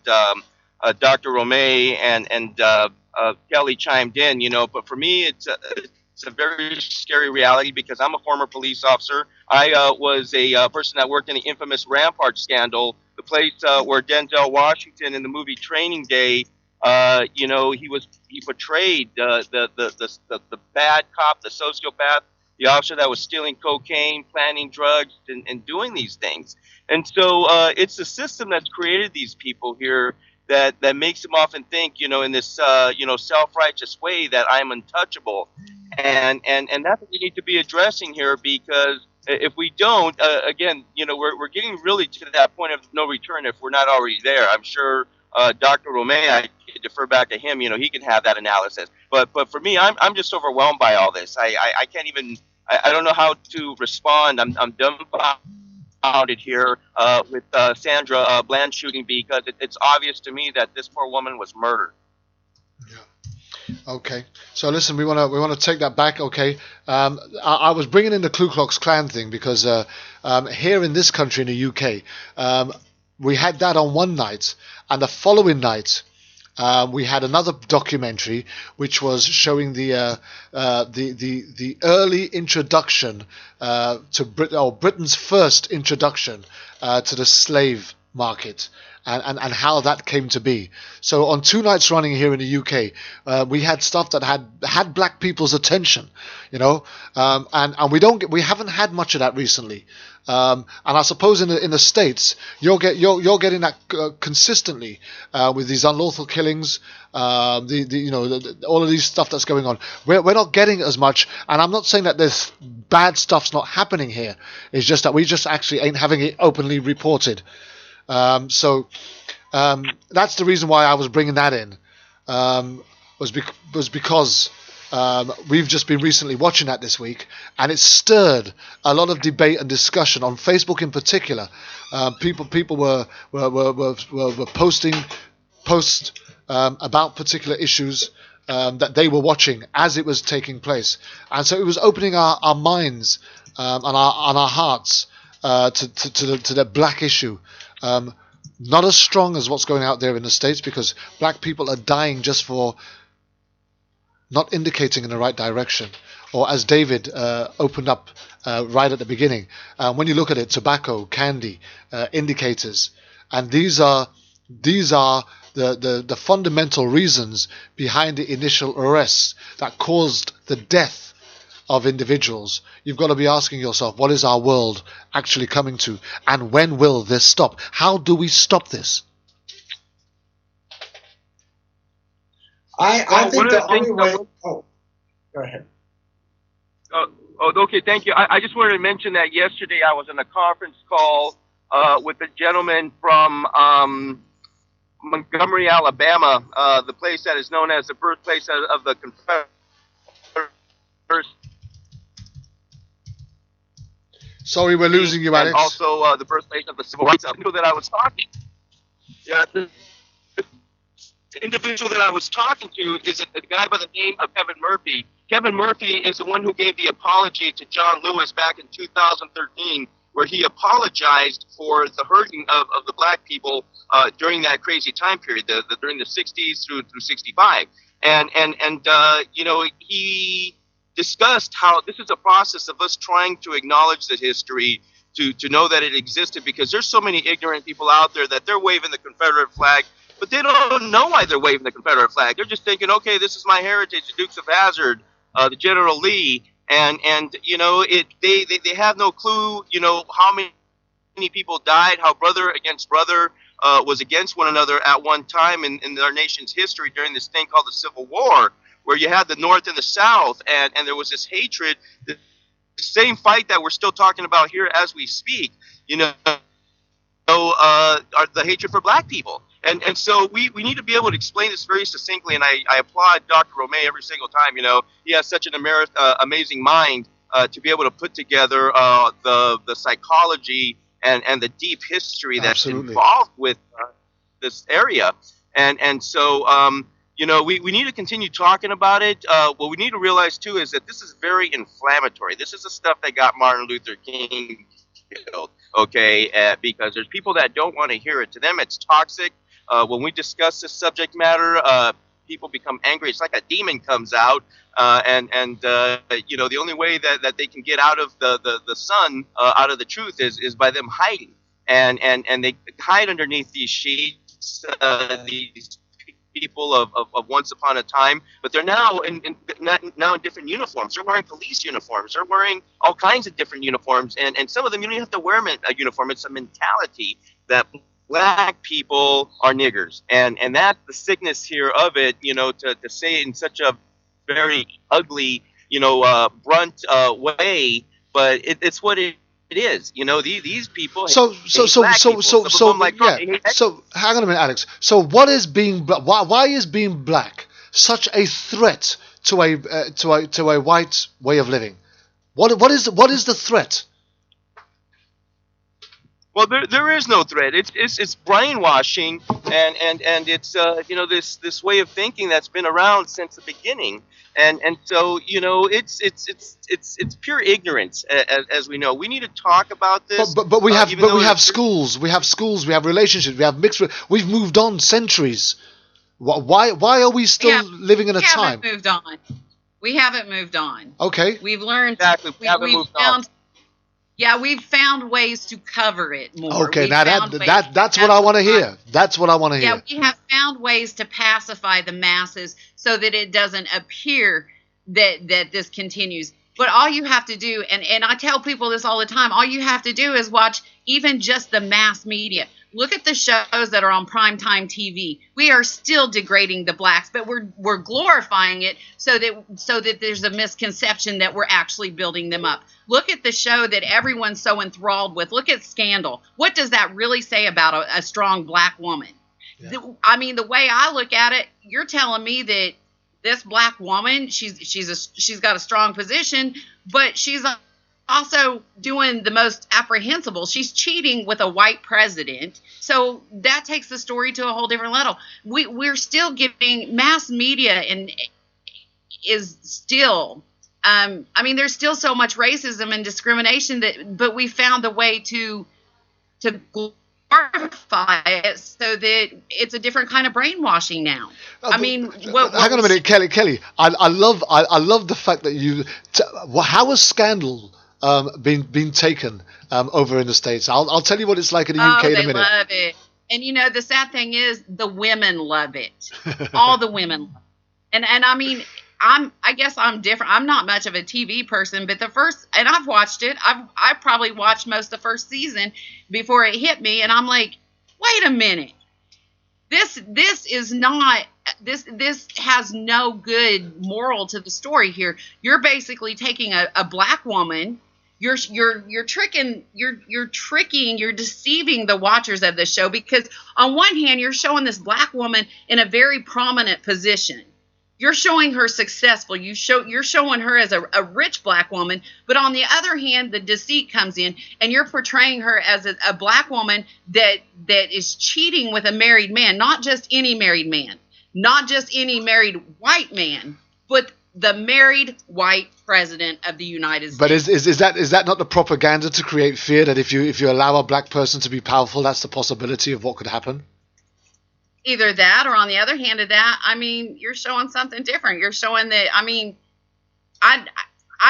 Dr. Romay and Kelly chimed in, but for me, it's a very scary reality because I'm a former police officer. I was a person that worked in the infamous Rampart scandal, the place where Denzel Washington in the movie Training Day, he portrayed the bad cop, the sociopath, the officer that was stealing cocaine, planting drugs, and doing these things. And so it's the system that's created these people here that makes them often think, in this, self-righteous way that I'm untouchable. And that's what we need to be addressing here, because if we don't, again, we're getting really to that point of no return if we're not already there. I'm sure Dr. Romay, I defer back to him, he can have that analysis. But for me, I'm just overwhelmed by all this. I can't even, I don't know how to respond. I'm dumbfounded here with Sandra Bland shooting, because it's obvious to me that this poor woman was murdered. Yeah. Okay, so listen, we want to take that back. Okay, I was bringing in the Ku Klux Klan thing because here in this country, in the UK, we had that on one night, and the following night we had another documentary which was showing the early introduction to Britain's first introduction to the slave market. And how that came to be. So on 2 nights running here in the UK, we had stuff that had black people's attention, and we haven't had much of that recently. And I suppose in the States, you're getting that consistently with these unlawful killings, all of these stuff that's going on. We're not getting as much, and I'm not saying that there's bad stuff's not happening here. It's just that we just actually ain't having it openly reported. So that's the reason why I was bringing that in, was because we've just been recently watching that this week, and it stirred a lot of debate and discussion on Facebook in particular. People were posting posts about particular issues that they were watching as it was taking place, and so it was opening our minds and our hearts to the black issue. Not as strong as what's going out there in the States, because black people are dying just for not indicating in the right direction. Or as David opened up right at the beginning, when you look at it, tobacco, candy, indicators, and these are the fundamental reasons behind the initial arrests that caused the death of individuals. You've got to be asking yourself, what is our world actually coming to, and when will this stop? How do we stop this? I think the only way. Oh, go ahead. Okay, thank you. I just wanted to mention that yesterday I was on a conference call with a gentleman from Montgomery, Alabama, the place that is known as the birthplace of the Confederate. Sorry, we're losing you, Alex. And also the birthplace of the civil rights movement that I was talking. Yeah, the individual that I was talking to is a guy by the name of Kevin Murphy. Kevin Murphy is the one who gave the apology to John Lewis back in 2013, where he apologized for the hurting of the black people during that crazy time period, during the 60s through 65. And he discussed how this is a process of us trying to acknowledge the history, to know that it existed, because there's so many ignorant people out there that they're waving the Confederate flag, but they don't know why they're waving the Confederate flag. They're just thinking, okay, this is my heritage, the Dukes of Hazzard, the General Lee, and they have no clue, how many people died, how brother against brother was against one another at one time in our nation's history during this thing called the Civil War, where you had the North and the South, and there was this hatred, the same fight that we're still talking about here as we speak, the hatred for black people. And so we need to be able to explain this very succinctly, and I applaud Dr. Romay every single time. He has such an amazing mind to be able to put together the psychology and the deep history that's involved with this area. And so we need to continue talking about it. What we need to realize, too, is that this is very inflammatory. This is the stuff that got Martin Luther King killed, okay, because there's people that don't want to hear it. To them, it's toxic. When we discuss this subject matter, people become angry. It's like a demon comes out, and the only way that they can get out of the sun, out of the truth, is by them hiding, and they hide underneath these sheets, these people of once upon a time, but they're now in different uniforms. They're wearing police uniforms. They're wearing all kinds of different uniforms, and some of them you don't even have to wear a uniform. It's a mentality that black people are niggers, and that's the sickness here of it. To say it in such a very ugly, blunt way, but it's what it is. These people. So hang on a minute, Alex. So what is being why is being black such a threat to a white way of living? What is the threat? Well, there is no threat. It's brainwashing, and it's this way of thinking that's been around since the beginning, and so it's pure ignorance, as we know. We need to talk about this. But we have schools, we have relationships, we have mixed. We've moved on centuries. Why are we still living in a time? We haven't moved on. Okay. We've learned. Exactly. We haven't moved on. Yeah, we've found ways to cover it more. Okay, now that's what I want to hear. That's what I want to hear. Yeah, we have found ways to pacify the masses so that it doesn't appear that this continues. But all you have to do, and I tell people this all the time, all you have to do is watch even just the mass media. Look at the shows that are on primetime TV. We are still degrading the blacks, but we're glorifying it so that there's a misconception that we're actually building them up. Look at the show that everyone's so enthralled with. Look at Scandal. What does that really say about a strong black woman? Yeah. The way I look at it, you're telling me that this black woman, she's got a strong position, but she's also doing the most apprehensible. She's cheating with a white president. So that takes the story to a whole different level. We're still giving mass media and is still I mean, there's still so much racism and discrimination but we found a way to glorify it so that it's a different kind of brainwashing now. I mean, hang on a minute, Kelly. I love the fact that how has Scandal been taken over in the States? I'll tell you what it's like in the UK in a minute. They love it, and the sad thing is the women love it. All the women, and I mean. I guess I'm different. I'm not much of a TV person, but and I've watched it. I probably watched most of the first season before it hit me, and I'm like, wait a minute, this has no good moral to the story here. You're basically taking a black woman. You're tricking, you're deceiving the watchers of the show, because on one hand you're showing this black woman in a very prominent position. You're showing her successful. You're showing her as a rich black woman. But on the other hand, the deceit comes in, and you're portraying her as a black woman that is cheating with a married man, not just any married man, not just any married white man, but the married white president of the United States. But is that not the propaganda to create fear that if you allow a black person to be powerful, that's the possibility of what could happen? Either that, or on the other hand of that, I mean, you're showing something different. You're showing that, I mean, I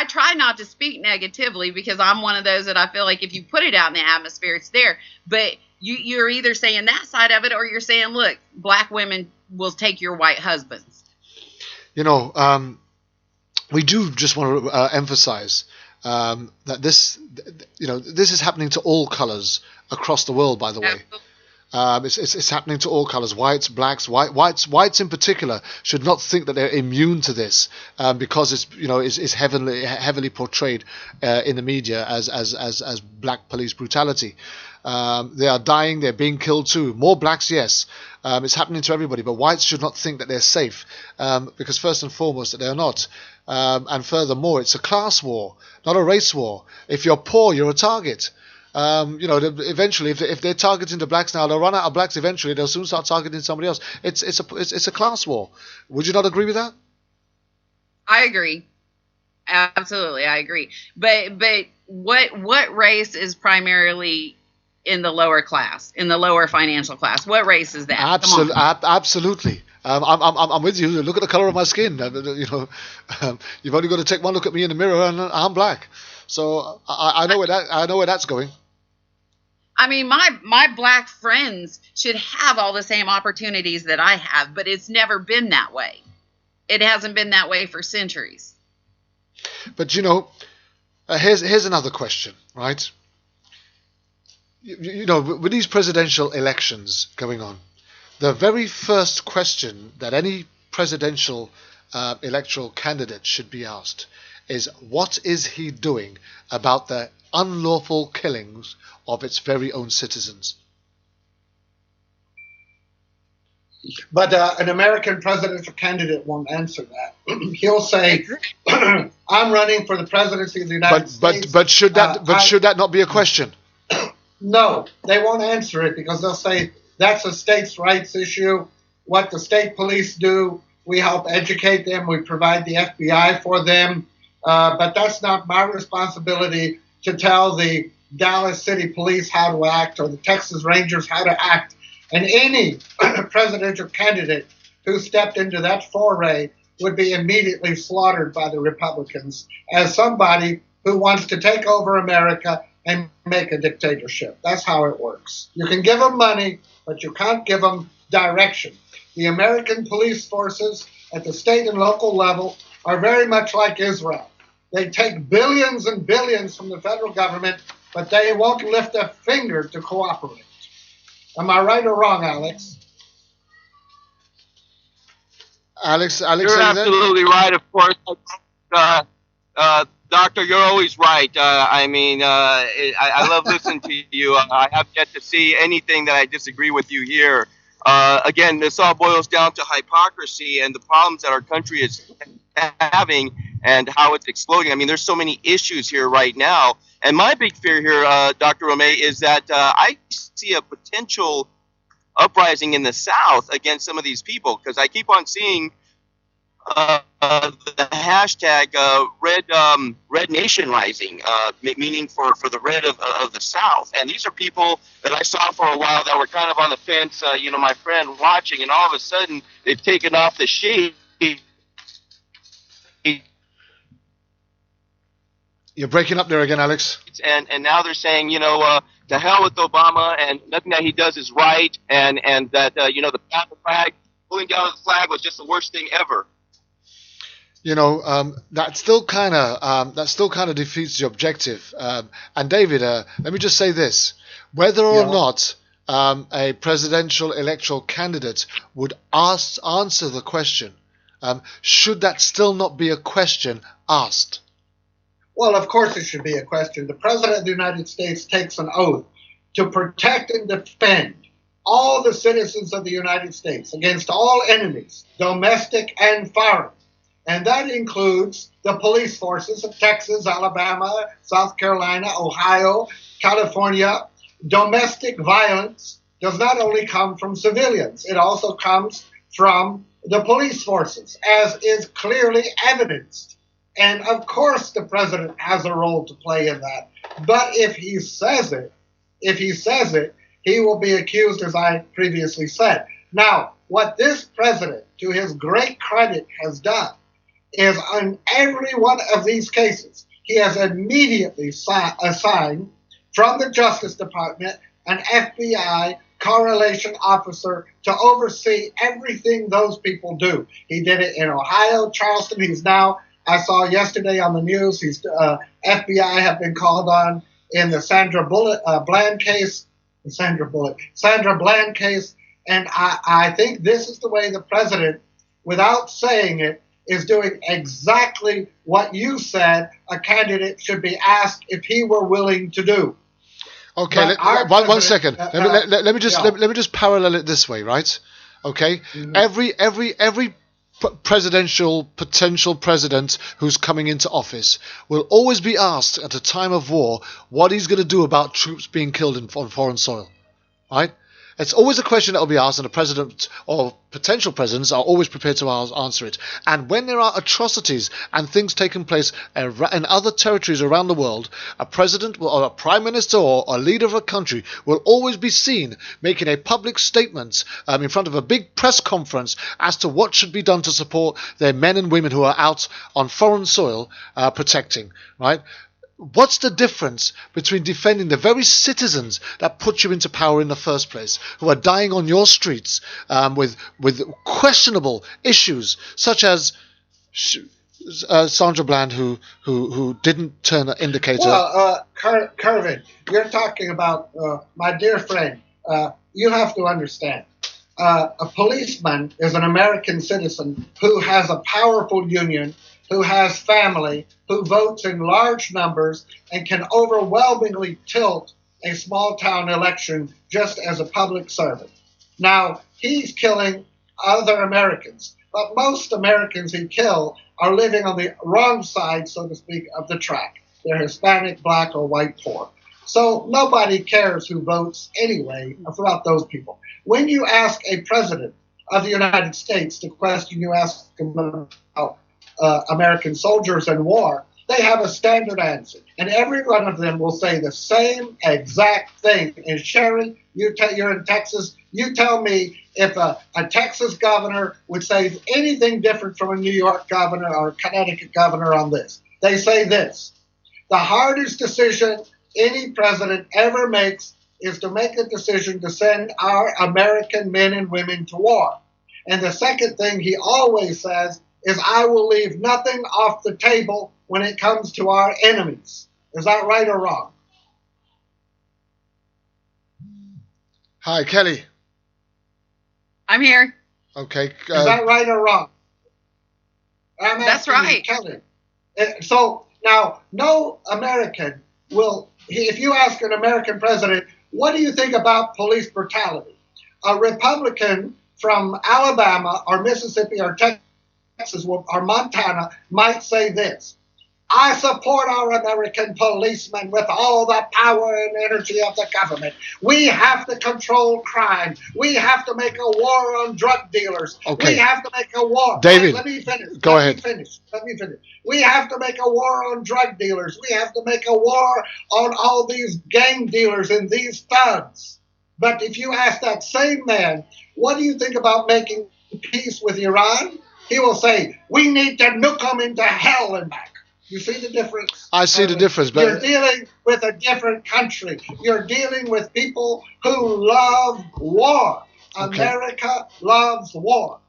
try not to speak negatively, because I'm one of those that I feel like if you put it out in the atmosphere, it's there. But you're either saying that side of it, or you're saying, look, black women will take your white husbands. We do just want to emphasize that this is happening to all colors across the world, by the way. It's happening to all colors, whites, blacks, whites in particular should not think that they're immune to this, because it's heavily portrayed in the media as black police brutality. They are dying, they're being killed too. More blacks, yes. It's happening to everybody, but whites should not think that they're safe, because first and foremost that they're not. And furthermore, it's a class war, not a race war. If you're poor, you're a target. Eventually, if they're targeting the blacks now, they'll run out of blacks. Eventually, they'll soon start targeting somebody else. It's a class war. Would you not agree with that? I agree. Absolutely, I agree. But what race is primarily in the lower class, in the lower financial class? What race is that? Absolutely. I'm with you. Look at the color of my skin. You've only got to take one look at me in the mirror, and I'm black. So I know where that's going. I mean, my black friends should have all the same opportunities that I have, but it's never been that way. It hasn't been that way for centuries. But here's another question, right? With these presidential elections going on, the very first question that any presidential electoral candidate should be asked is, what is he doing about the unlawful killings of its very own citizens? But an American presidential candidate won't answer that. He'll say, "I'm running for the presidency of the United States." But should that not be a question? No, they won't answer it, because they'll say that's a states' rights issue. What the state police do, we help educate them. We provide the FBI for them. But that's not my responsibility to tell the Dallas City Police how to act, or the Texas Rangers how to act. And any presidential candidate who stepped into that foray would be immediately slaughtered by the Republicans as somebody who wants to take over America and make a dictatorship. That's how it works. You can give them money, but you can't give them direction. The American police forces at the state and local level are very much like Israel. They take billions and billions from the federal government, but they won't lift a finger to cooperate. Am I right or wrong, Alex? Alex, you're absolutely right. Of course, Doctor, you're always right. I love listening to you. I have yet to see anything that I disagree with you here. Again, this all boils down to hypocrisy and the problems that our country is having and how it's exploding. I mean, there's so many issues here right now. And my big fear here, Dr. Romay, is that I see a potential uprising in the South against some of these people, because I keep on seeing the hashtag Red Nation Rising, meaning for the red of the South. And these are people that I saw for a while that were kind of on the fence, my friend watching, and all of a sudden they've taken off the shade. You're breaking up there again, Alex. And now they're saying, to hell with Obama, and nothing that he does is right, and that the flag, pulling down the flag was just the worst thing ever. That still kind of defeats the objective. And David, let me just say this: whether or not a presidential electoral candidate would answer the question, should that still not be a question asked? Well, of course it should be a question. The President of the United States takes an oath to protect and defend all the citizens of the United States against all enemies, domestic and foreign. And that includes the police forces of Texas, Alabama, South Carolina, Ohio, California. Domestic violence does not only come from civilians, it also comes from the police forces, as is clearly evidenced. And of course the president has a role to play in that. But if he says it, he will be accused, as I previously said. Now, what this president, to his great credit, has done is on every one of these cases, he has immediately assigned from the Justice Department an FBI correlation officer to oversee everything those people do. He did it in Ohio, Charleston. He's now, I saw yesterday on the news, FBI have been called on in the Sandra Bland case. Sandra Bland case. And I think this is the way the president, without saying it, is doing exactly what you said a candidate should be asked if he were willing to do. Okay, one second. Let me just parallel it this way, right? Okay, mm-hmm. Every potential president who's coming into office will always be asked at a time of war what he's going to do about troops being killed on foreign soil, right? It's always a question that will be asked, and the president or potential presidents are always prepared to answer it. And when there are atrocities and things taking place in other territories around the world, a president or a prime minister or a leader of a country will always be seen making a public statement in front of a big press conference as to what should be done to support their men and women who are out on foreign soil protecting, right? What's the difference between defending the very citizens that put you into power in the first place, who are dying on your streets with questionable issues, such as Sandra Bland, who didn't turn an indicator? Well, Kervin, you're talking about my dear friend. You have to understand. A policeman is an American citizen who has a powerful union, who has family, who votes in large numbers, and can overwhelmingly tilt a small town election just as a public servant. Now, he's killing other Americans, but most Americans he kills are living on the wrong side, so to speak, of the track. They're Hispanic, black, or white poor. So nobody cares who votes anyway about those people. When you ask a president of the United States the question you ask him about American soldiers and war, they have a standard answer. And every one of them will say the same exact thing. And Sherry, you're in Texas. You tell me if a Texas governor would say anything different from a New York governor or a Connecticut governor on this. They say this: the hardest decision any president ever makes is to make a decision to send our American men and women to war. And the second thing he always says is, I will leave nothing off the table when it comes to our enemies. Is that right or wrong? Hi, Kelly. I'm here. Okay. Is that right or wrong? That's right. Kelly. So now, no American will, if you ask an American president, what do you think about police brutality? A Republican from Alabama or Mississippi or Texas or Montana might say this: I support our American policemen with all the power and energy of the government. We have to control crime. We have to make a war on drug dealers. Okay. We have to make a war. David, let me finish. Go ahead. Let me finish. We have to make a war on drug dealers. We have to make a war on all these gang dealers and these thugs. But if you ask that same man, what do you think about making peace with Iran? He will say, we need to nuke them into hell and back. You see the difference? I see the difference, but you're dealing with a different country. You're dealing with people who love war. Okay. America loves war.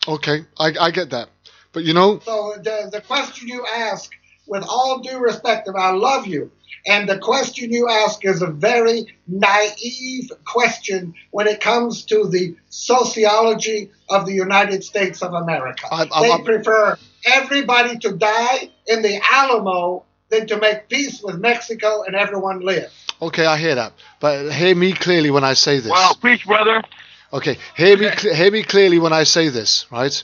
Okay, I get that. But you know... So the question you ask, with all due respect, and I love you, and the question you ask is a very naive question when it comes to the sociology of the United States of America. They prefer everybody to die in the Alamo than to make peace with Mexico and everyone live. Okay, I hear that. But hear me clearly when I say this. Wow, preach, brother. Okay, hear me clearly when I say this, right?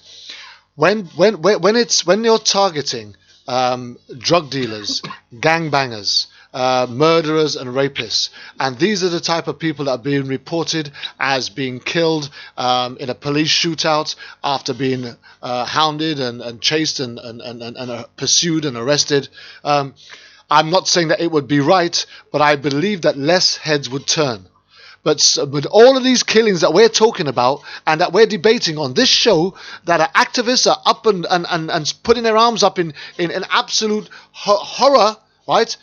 When you're targeting drug dealers, gangbangers, murderers and rapists, and these are the type of people that are being reported as being killed in a police shootout after being hounded and chased and pursued and arrested. I'm not saying that it would be right, but I believe that less heads would turn. But with all of these killings that we're talking about and that we're debating on this show, that are activists are up and putting their arms up in absolute horror, right?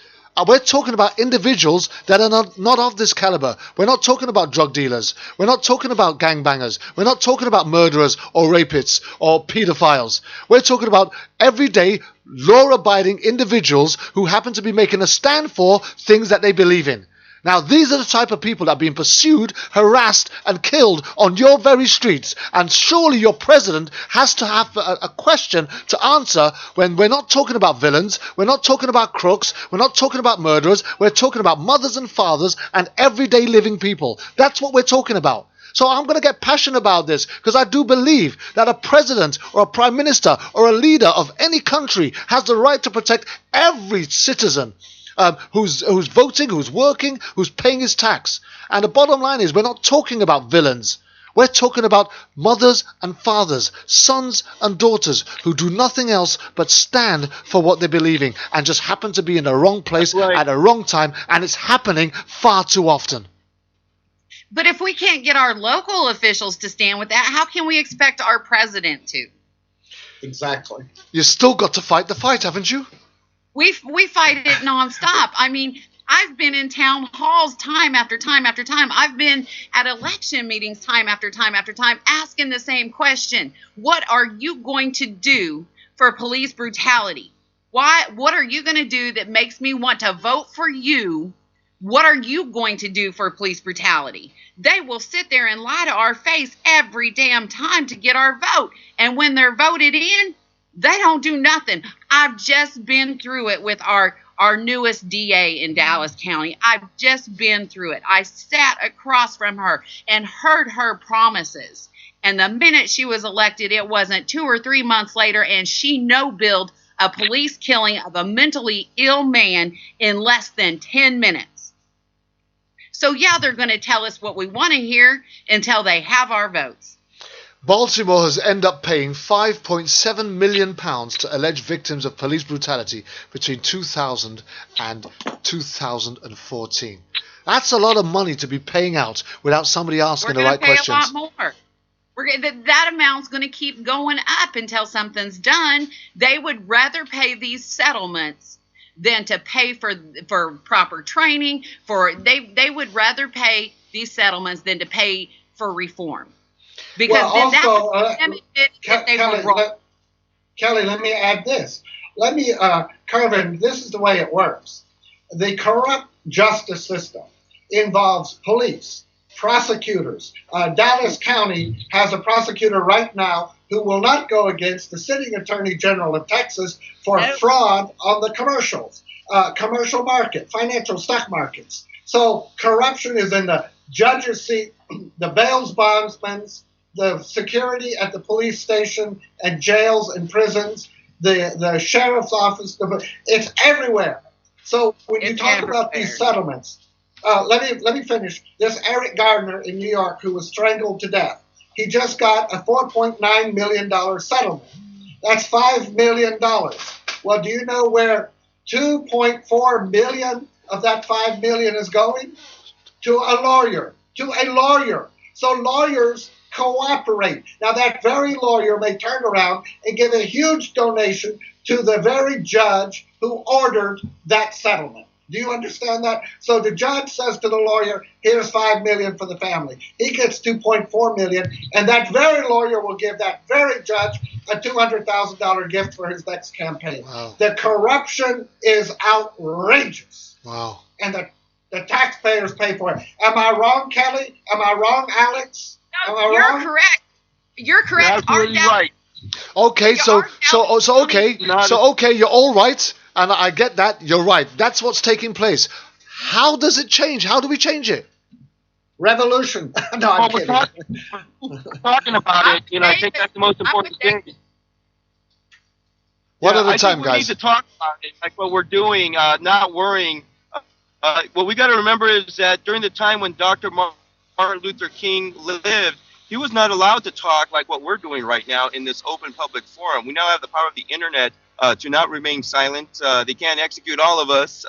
We're talking about individuals that are not of this caliber. We're not talking about drug dealers. We're not talking about gangbangers. We're not talking about murderers or rapists or pedophiles. We're talking about everyday, law-abiding individuals who happen to be making a stand for things that they believe in. Now, these are the type of people that are being pursued, harassed, and killed on your very streets. And surely your president has to have a question to answer when we're not talking about villains, we're not talking about crooks, we're not talking about murderers, we're talking about mothers and fathers and everyday living people. That's what we're talking about. So I'm going to get passionate about this because I do believe that a president or a prime minister or a leader of any country has the right to protect every citizen who's voting, who's working, who's paying his tax. And the bottom line is we're not talking about villains. We're talking about mothers and fathers, sons and daughters who do nothing else but stand for what they believe in and just happen to be in the wrong place at the wrong time, and it's happening far too often. But if we can't get our local officials to stand with that, how can we expect our president to? Exactly. You still got to fight the fight, haven't you? We fight it nonstop. I mean, I've been in town halls time after time after time. I've been at election meetings time after time after time asking the same question. What are you going to do for police brutality? What are you going to do that makes me want to vote for you? What are you going to do for police brutality? They will sit there and lie to our face every damn time to get our vote. And when they're voted in, they don't do nothing. I've just been through it with our newest DA in Dallas County. I've just been through it. I sat across from her and heard her promises. And the minute she was elected, it wasn't 2 or 3 months later, and she no-billed a police killing of a mentally ill man in less than 10 minutes. So, yeah, they're going to tell us what we want to hear until they have our votes. Baltimore has ended up paying £5.7 million to alleged victims of police brutality between 2000 and 2014. That's a lot of money to be paying out without somebody asking the right questions. We're going to pay a lot more. That amount's going to keep going up until something's done. They would rather pay these settlements than to pay for proper training. They would rather pay these settlements than to pay for reform. Because Kelly, let me add this. Kervin, this is the way it works. The corrupt justice system involves police, prosecutors. Dallas County has a prosecutor right now who will not go against the sitting attorney general of Texas for fraud on the commercial market, financial stock markets. So corruption is in the judge's seat, the bail bondsmen, the security at the police station and jails and prisons, the sheriff's office. It's everywhere. So when you talk about these settlements, let me finish. This Eric Gardner in New York who was strangled to death, he just got a $4.9 million settlement. That's $5 million. Well, do you know where 2.4 million of that 5 million is going? To a lawyer. To a lawyer. So lawyers cooperate. Now that very lawyer may turn around and give a huge donation to the very judge who ordered that settlement. Do you understand that? So the judge says to the lawyer, here's 5 million for the family. He gets 2.4 million, and that very lawyer will give that very judge a $200,000 gift for his next campaign. Wow. The corruption is outrageous. Wow. And the taxpayers pay for it. Am I wrong, Kelly? Am I wrong, Alex? No, Am I you're wrong? correct. You're correct. You're absolutely right. Okay, You okay, you're all right, and I get that. You're right. That's what's taking place. How does it change? How do we change it? Revolution. No, I'm kidding. We're talking about it. I think that's the most important thing. One at a I time, think we guys. need to talk about it, like what we're doing, not worrying. What we got to remember is that during the time when Dr. Martin Luther King lived, he was not allowed to talk like what we're doing right now in this open public forum. We now have the power of the internet to not remain silent. They can't execute all of us.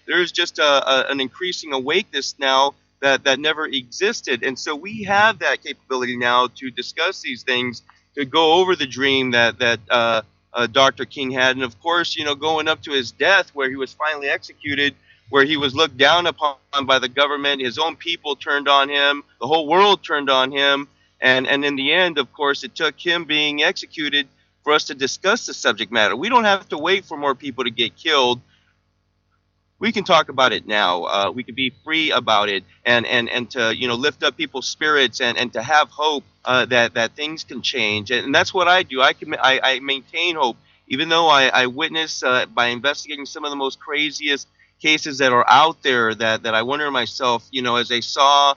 There is just an increasing awakeness now that never existed. And so we have that capability now to discuss these things, to go over the dream that Dr. King had. And of course, going up to his death where he was finally executed, where he was looked down upon by the government, his own people turned on him, the whole world turned on him. And in the end, of course, it took him being executed for us to discuss the subject matter. We don't have to wait for more people to get killed. We can talk about it now. We can be free about it and to lift up people's spirits and to have hope that things can change. And that's what I do. I maintain hope, even though I witness by investigating some of the most craziest cases that are out there that I wonder myself, as I saw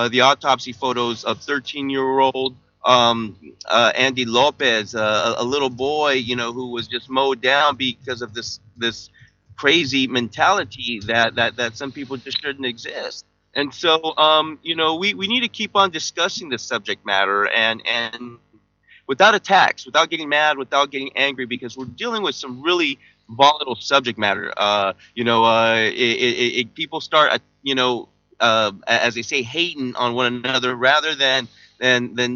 the autopsy photos of 13-year-old Andy Lopez, a little boy, who was just mowed down because of this crazy mentality that some people just shouldn't exist. And so, we need to keep on discussing this subject matter and without attacks, without getting mad, without getting angry, because we're dealing with some really volatile subject matter. People start, as they say, hating on one another rather than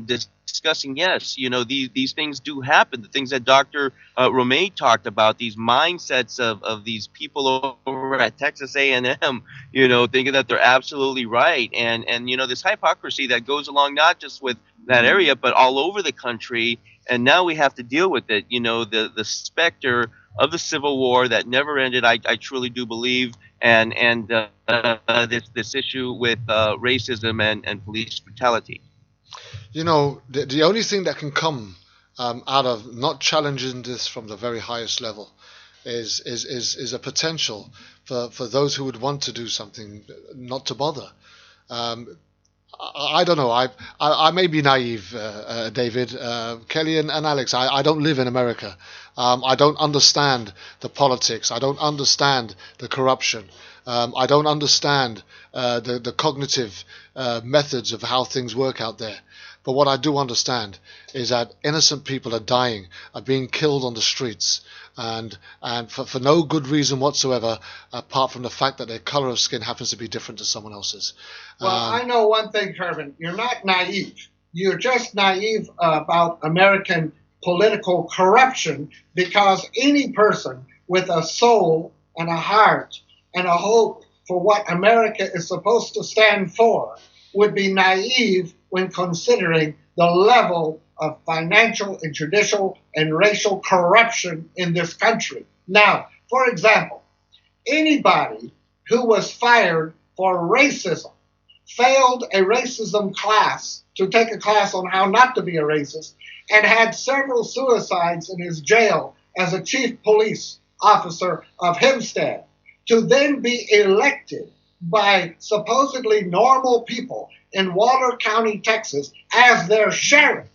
discussing. Yes, these things do happen. The things that Dr. Romaine talked about, these mindsets of these people over at Texas A&M, thinking that they're absolutely right, and this hypocrisy that goes along not just with that area but all over the country. And now we have to deal with it. The specter of the Civil War that never ended. I truly do believe, and this issue with racism and police brutality. The only thing that can come out of not challenging this from the very highest level is a potential for those who would want to do something not to bother. I don't know. I may be naive, David, Kelly, and Alex. I don't live in America. I don't understand the politics. I don't understand the corruption. I don't understand the cognitive methods of how things work out there. But what I do understand is that innocent people are dying, are being killed on the streets, and for no good reason whatsoever, apart from the fact that their color of skin happens to be different to someone else's. Well, I know one thing, Kervin. You're not naive. You're just naive about American political corruption, because any person with a soul and a heart and a hope for what America is supposed to stand for would be naive when considering the level of financial and judicial and racial corruption in this country. Now, for example, anybody who was fired for racism, failed a racism class, to take a class on how not to be a racist, and had several suicides in his jail as a chief police officer of Hempstead, to then be elected by supposedly normal people in Waller County, Texas, as their sheriff,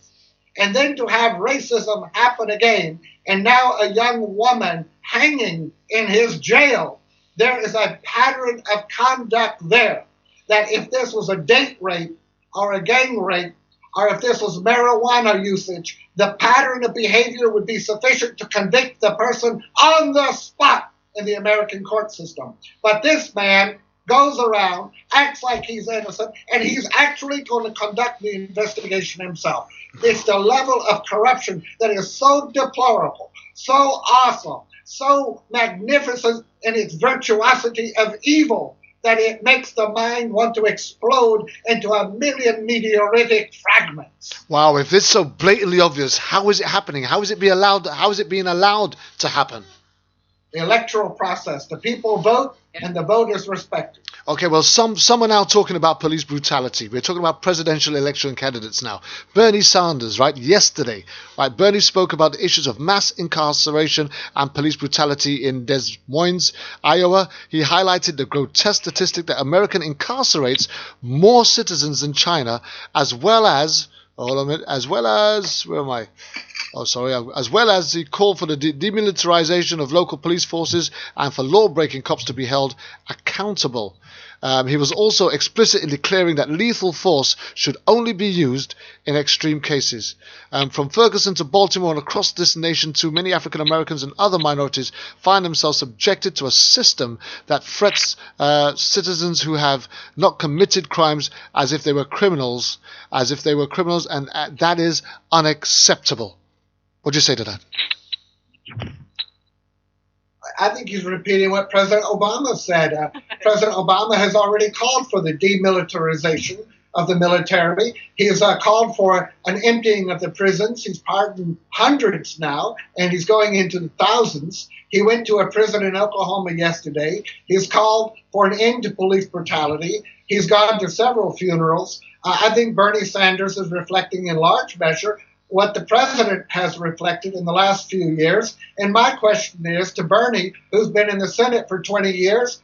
and then to have racism happen again, and now a young woman hanging in his jail. There is a pattern of conduct there that if this was a date rape or a gang rape, or if this was marijuana usage, the pattern of behavior would be sufficient to convict the person on the spot in the American court system. But this man goes around, acts like he's innocent, and he's actually going to conduct the investigation himself. It's the level of corruption that is so deplorable, so awesome, so magnificent in its virtuosity of evil that it makes the mind want to explode into a million meteoritic fragments. Wow, if it's so blatantly obvious, how is it happening? How is it being allowed to happen? The electoral process. The people vote, and the vote is respected. Okay, well, some are now talking about police brutality. We're talking about presidential election candidates now. Bernie Sanders, right, yesterday, right, Bernie spoke about the issues of mass incarceration and police brutality in Des Moines, Iowa. He highlighted the grotesque statistic that America incarcerates more citizens than China, as well as the call for the demilitarization of local police forces and for law-breaking cops to be held accountable. He was also explicitly declaring that lethal force should only be used in extreme cases. From Ferguson to Baltimore and across this nation too, many African Americans and other minorities find themselves subjected to a system that threats citizens who have not committed crimes as if they were criminals, and that is unacceptable. What do you say to that? I think he's repeating what President Obama said. President Obama has already called for the demilitarization of the military. He has called for an emptying of the prisons. He's pardoned hundreds now, and he's going into the thousands. He went to a prison in Oklahoma yesterday. He's called for an end to police brutality. He's gone to several funerals. I think Bernie Sanders is reflecting in large measure what the president has reflected in the last few years. And my question is to Bernie, who's been in the Senate for 20 years,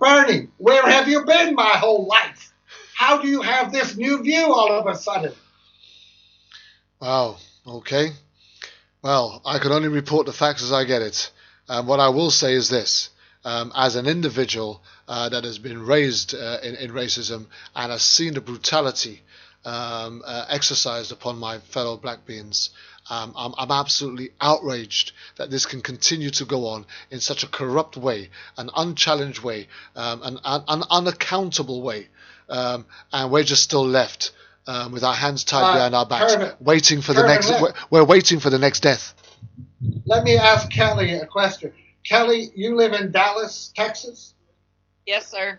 Bernie, where have you been my whole life? How do you have this new view all of a sudden? Wow, okay. Well, I can only report the facts as I get it. What I will say is this. As an individual that has been raised in racism and has seen the brutality exercised upon my fellow black beings, I'm absolutely outraged that this can continue to go on in such a corrupt way, an unchallenged way, an unaccountable way, and we're just still left with our hands tied behind our backs, waiting for the next. We're waiting for the next death. Let me ask Kelly a question. Kelly, you live in Dallas, Texas? Yes, sir.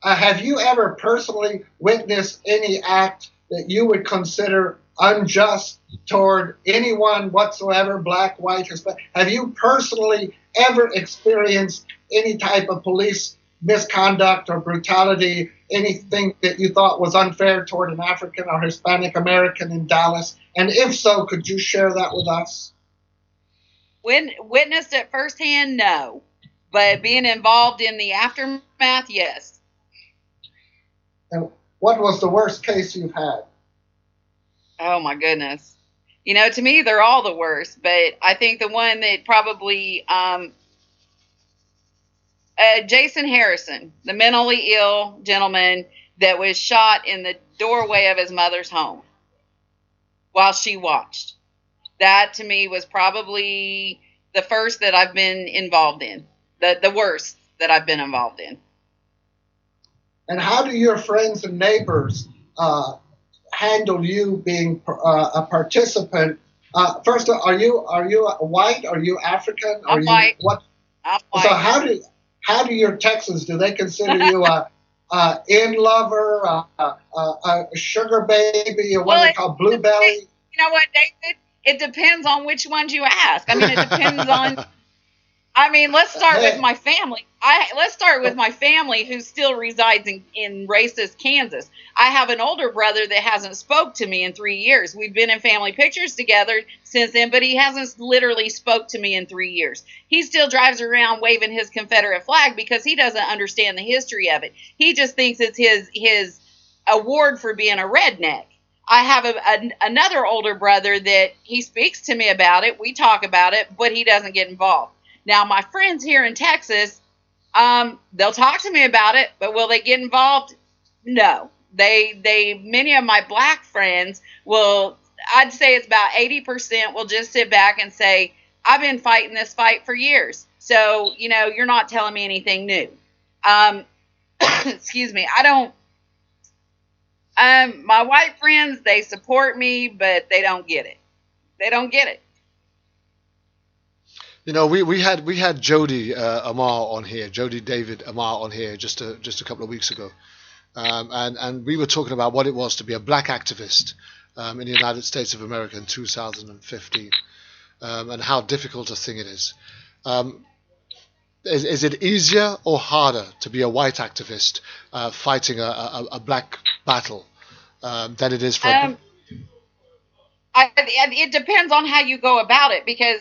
Have you ever personally witnessed any act that you would consider unjust toward anyone whatsoever, black, white, Hispanic? Have you personally ever experienced any type of police misconduct or brutality, anything that you thought was unfair toward an African or Hispanic American in Dallas? And if so, could you share that with us? When witnessed it firsthand, no. But being involved in the aftermath, yes. And what was the worst case you've had? Oh, my goodness. You know, to me, they're all the worst. But I think the one that probably, Jason Harrison, the mentally ill gentleman that was shot in the doorway of his mother's home while she watched. That, to me, was probably the first that I've been involved in, the worst that I've been involved in. And how do your friends and neighbors handle you being a participant? First, are you white? Are you African? I'm white. What? I'm white. So how do your Texans, do they consider you a in lover, a sugar baby, or what they call blue belly? You know what, David? It depends on which ones you ask. I mean, it depends on. I mean, let's start with my family. Let's start with my family who still resides in racist Kansas. I have an older brother that hasn't spoke to me in 3 years. We've been in family pictures together since then, but he hasn't literally spoke to me in 3 years. He still drives around waving his Confederate flag because he doesn't understand the history of it. He just thinks it's his award for being a redneck. I have another older brother that he speaks to me about it. We talk about it, but he doesn't get involved. Now, my friends here in Texas, they'll talk to me about it, but will they get involved? No. Many of my black friends will, I'd say it's about 80% will just sit back and say, I've been fighting this fight for years. So, you're not telling me anything new. Excuse me. I don't, my white friends, they support me, but they don't get it. They don't get it. We had Jody Amar on here, Jody David Amar on here just a couple of weeks ago, and we were talking about what it was to be a black activist in the United States of America in 2015, and how difficult a thing it is. Is it easier or harder to be a white activist fighting a black battle than it is for? It depends on how you go about it, because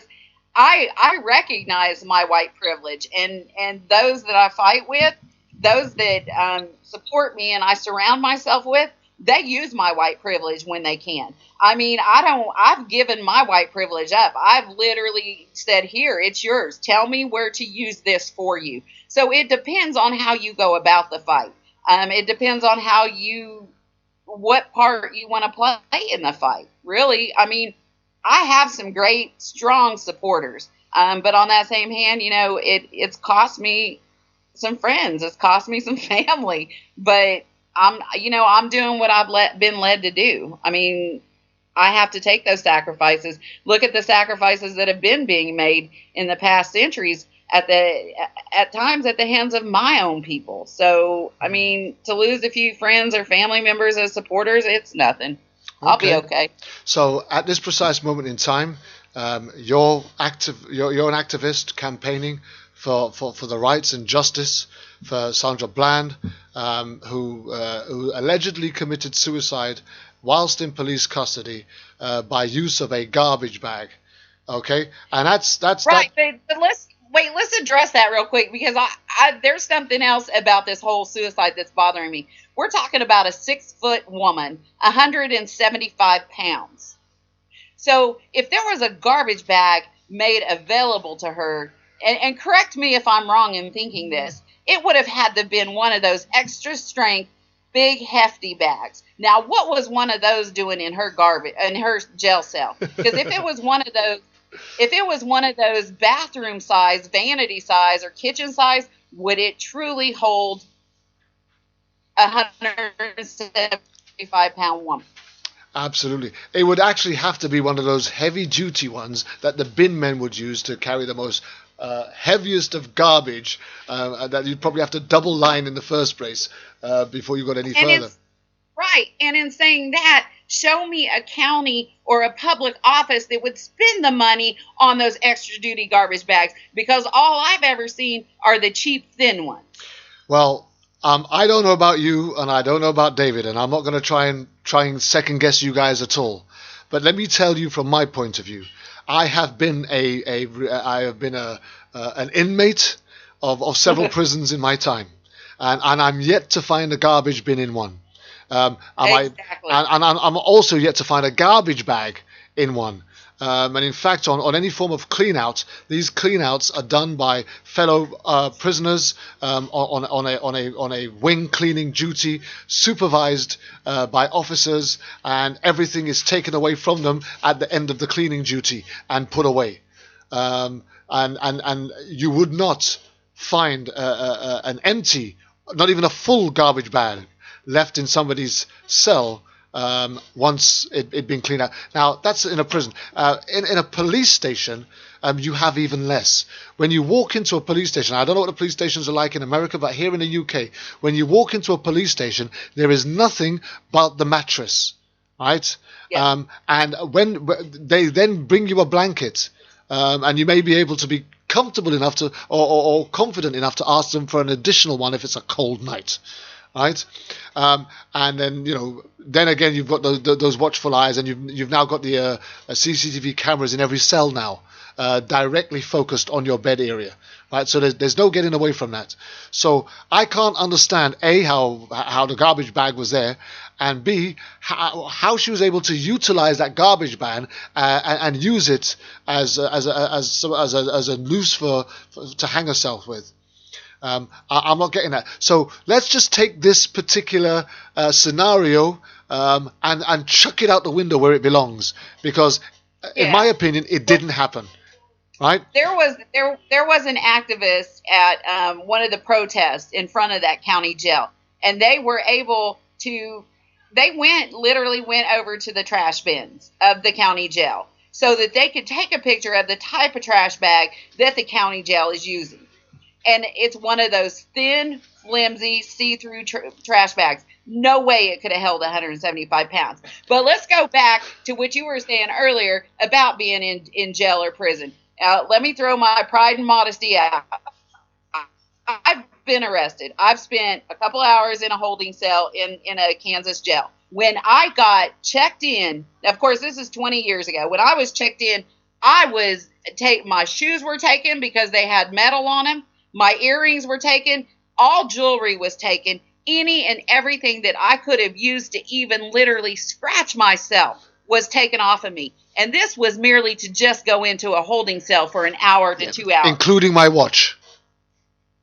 I recognize my white privilege, and those that I fight with, those that support me and I surround myself with, they use my white privilege when they can. I mean, I've given my white privilege up. I've literally said, here, it's yours. Tell me where to use this for you. So it depends on how you go about the fight. It depends on what part you want to play in the fight. Really, I mean, I have some great, strong supporters. But on that same hand, it's cost me some friends. It's cost me some family. But I'm doing what I've been led to do. I mean, I have to take those sacrifices. Look at the sacrifices that have been being made in the past centuries at times at the hands of my own people. So, I mean, to lose a few friends or family members as supporters, it's nothing. I'll be okay. So at this precise moment in time, you're an activist campaigning for the rights and justice for Sandra Bland, who allegedly committed suicide whilst in police custody by use of a garbage bag. Okay, and that's right. But let's address that real quick, because there's something else about this whole suicide that's bothering me. We're talking about a 6-foot woman, 175 pounds. So if there was a garbage bag made available to her, and correct me if I'm wrong in thinking this, it would have had to have been one of those extra strength, big, hefty bags. Now, what was one of those doing in her jail cell? Because if it was one of those bathroom size, vanity size, or kitchen size, would it truly hold a 175-pound woman? Absolutely. It would actually have to be one of those heavy-duty ones that the bin men would use to carry the most heaviest of garbage that you'd probably have to double line in the first place before you got any further. Right. And in saying that, show me a county or a public office that would spend the money on those extra duty garbage bags, because all I've ever seen are the cheap, thin ones. Well, I don't know about you, and I don't know about David, and I'm not going to try and second guess you guys at all. But let me tell you from my point of view, I have been an inmate of several prisons in my time, and I'm yet to find a garbage bin in one. Exactly. I'm also yet to find a garbage bag in one. And in fact, on any form of clean out, these clean outs are done by fellow prisoners on a wing cleaning duty, supervised by officers, and everything is taken away from them at the end of the cleaning duty and put away. And you would not find an empty, not even a full garbage bag left in somebody's cell once it'd been cleaned out. Now, that's in a prison. In a police station, you have even less. When you walk into a police station, I don't know what the police stations are like in America, but here in the UK, when you walk into a police station, there is nothing but the mattress, right? Yeah. And when they then bring you a blanket, and you may be able to be comfortable enough to, or confident enough to ask them for an additional one if it's a cold night. Right, and then then again you've got those watchful eyes, and you've now got the CCTV cameras in every cell now, directly focused on your bed area, right? So there's no getting away from that. So I can't understand A, how the garbage bag was there, and B, how she was able to utilize that garbage ban and use it as a noose to hang herself with. I'm not getting that. So let's just take this particular scenario and chuck it out the window where it belongs, because in my opinion, it didn't happen. Right? There was an activist at one of the protests in front of that county jail, and they were able to. They literally went over to the trash bins of the county jail so that they could take a picture of the type of trash bag that the county jail is using. And it's one of those thin, flimsy, see-through trash bags. No way it could have held 175 pounds. But let's go back to what you were saying earlier about being in jail or prison. Let me throw my pride and modesty out. I've been arrested. I've spent a couple hours in a holding cell in a Kansas jail. When I got checked in, of course, this is 20 years ago. When I was checked in, my shoes were taken because they had metal on them. My earrings were taken. All jewelry was taken. Any and everything that I could have used to even literally scratch myself was taken off of me. And this was merely to just go into a holding cell for an hour to 2 hours. Including my watch.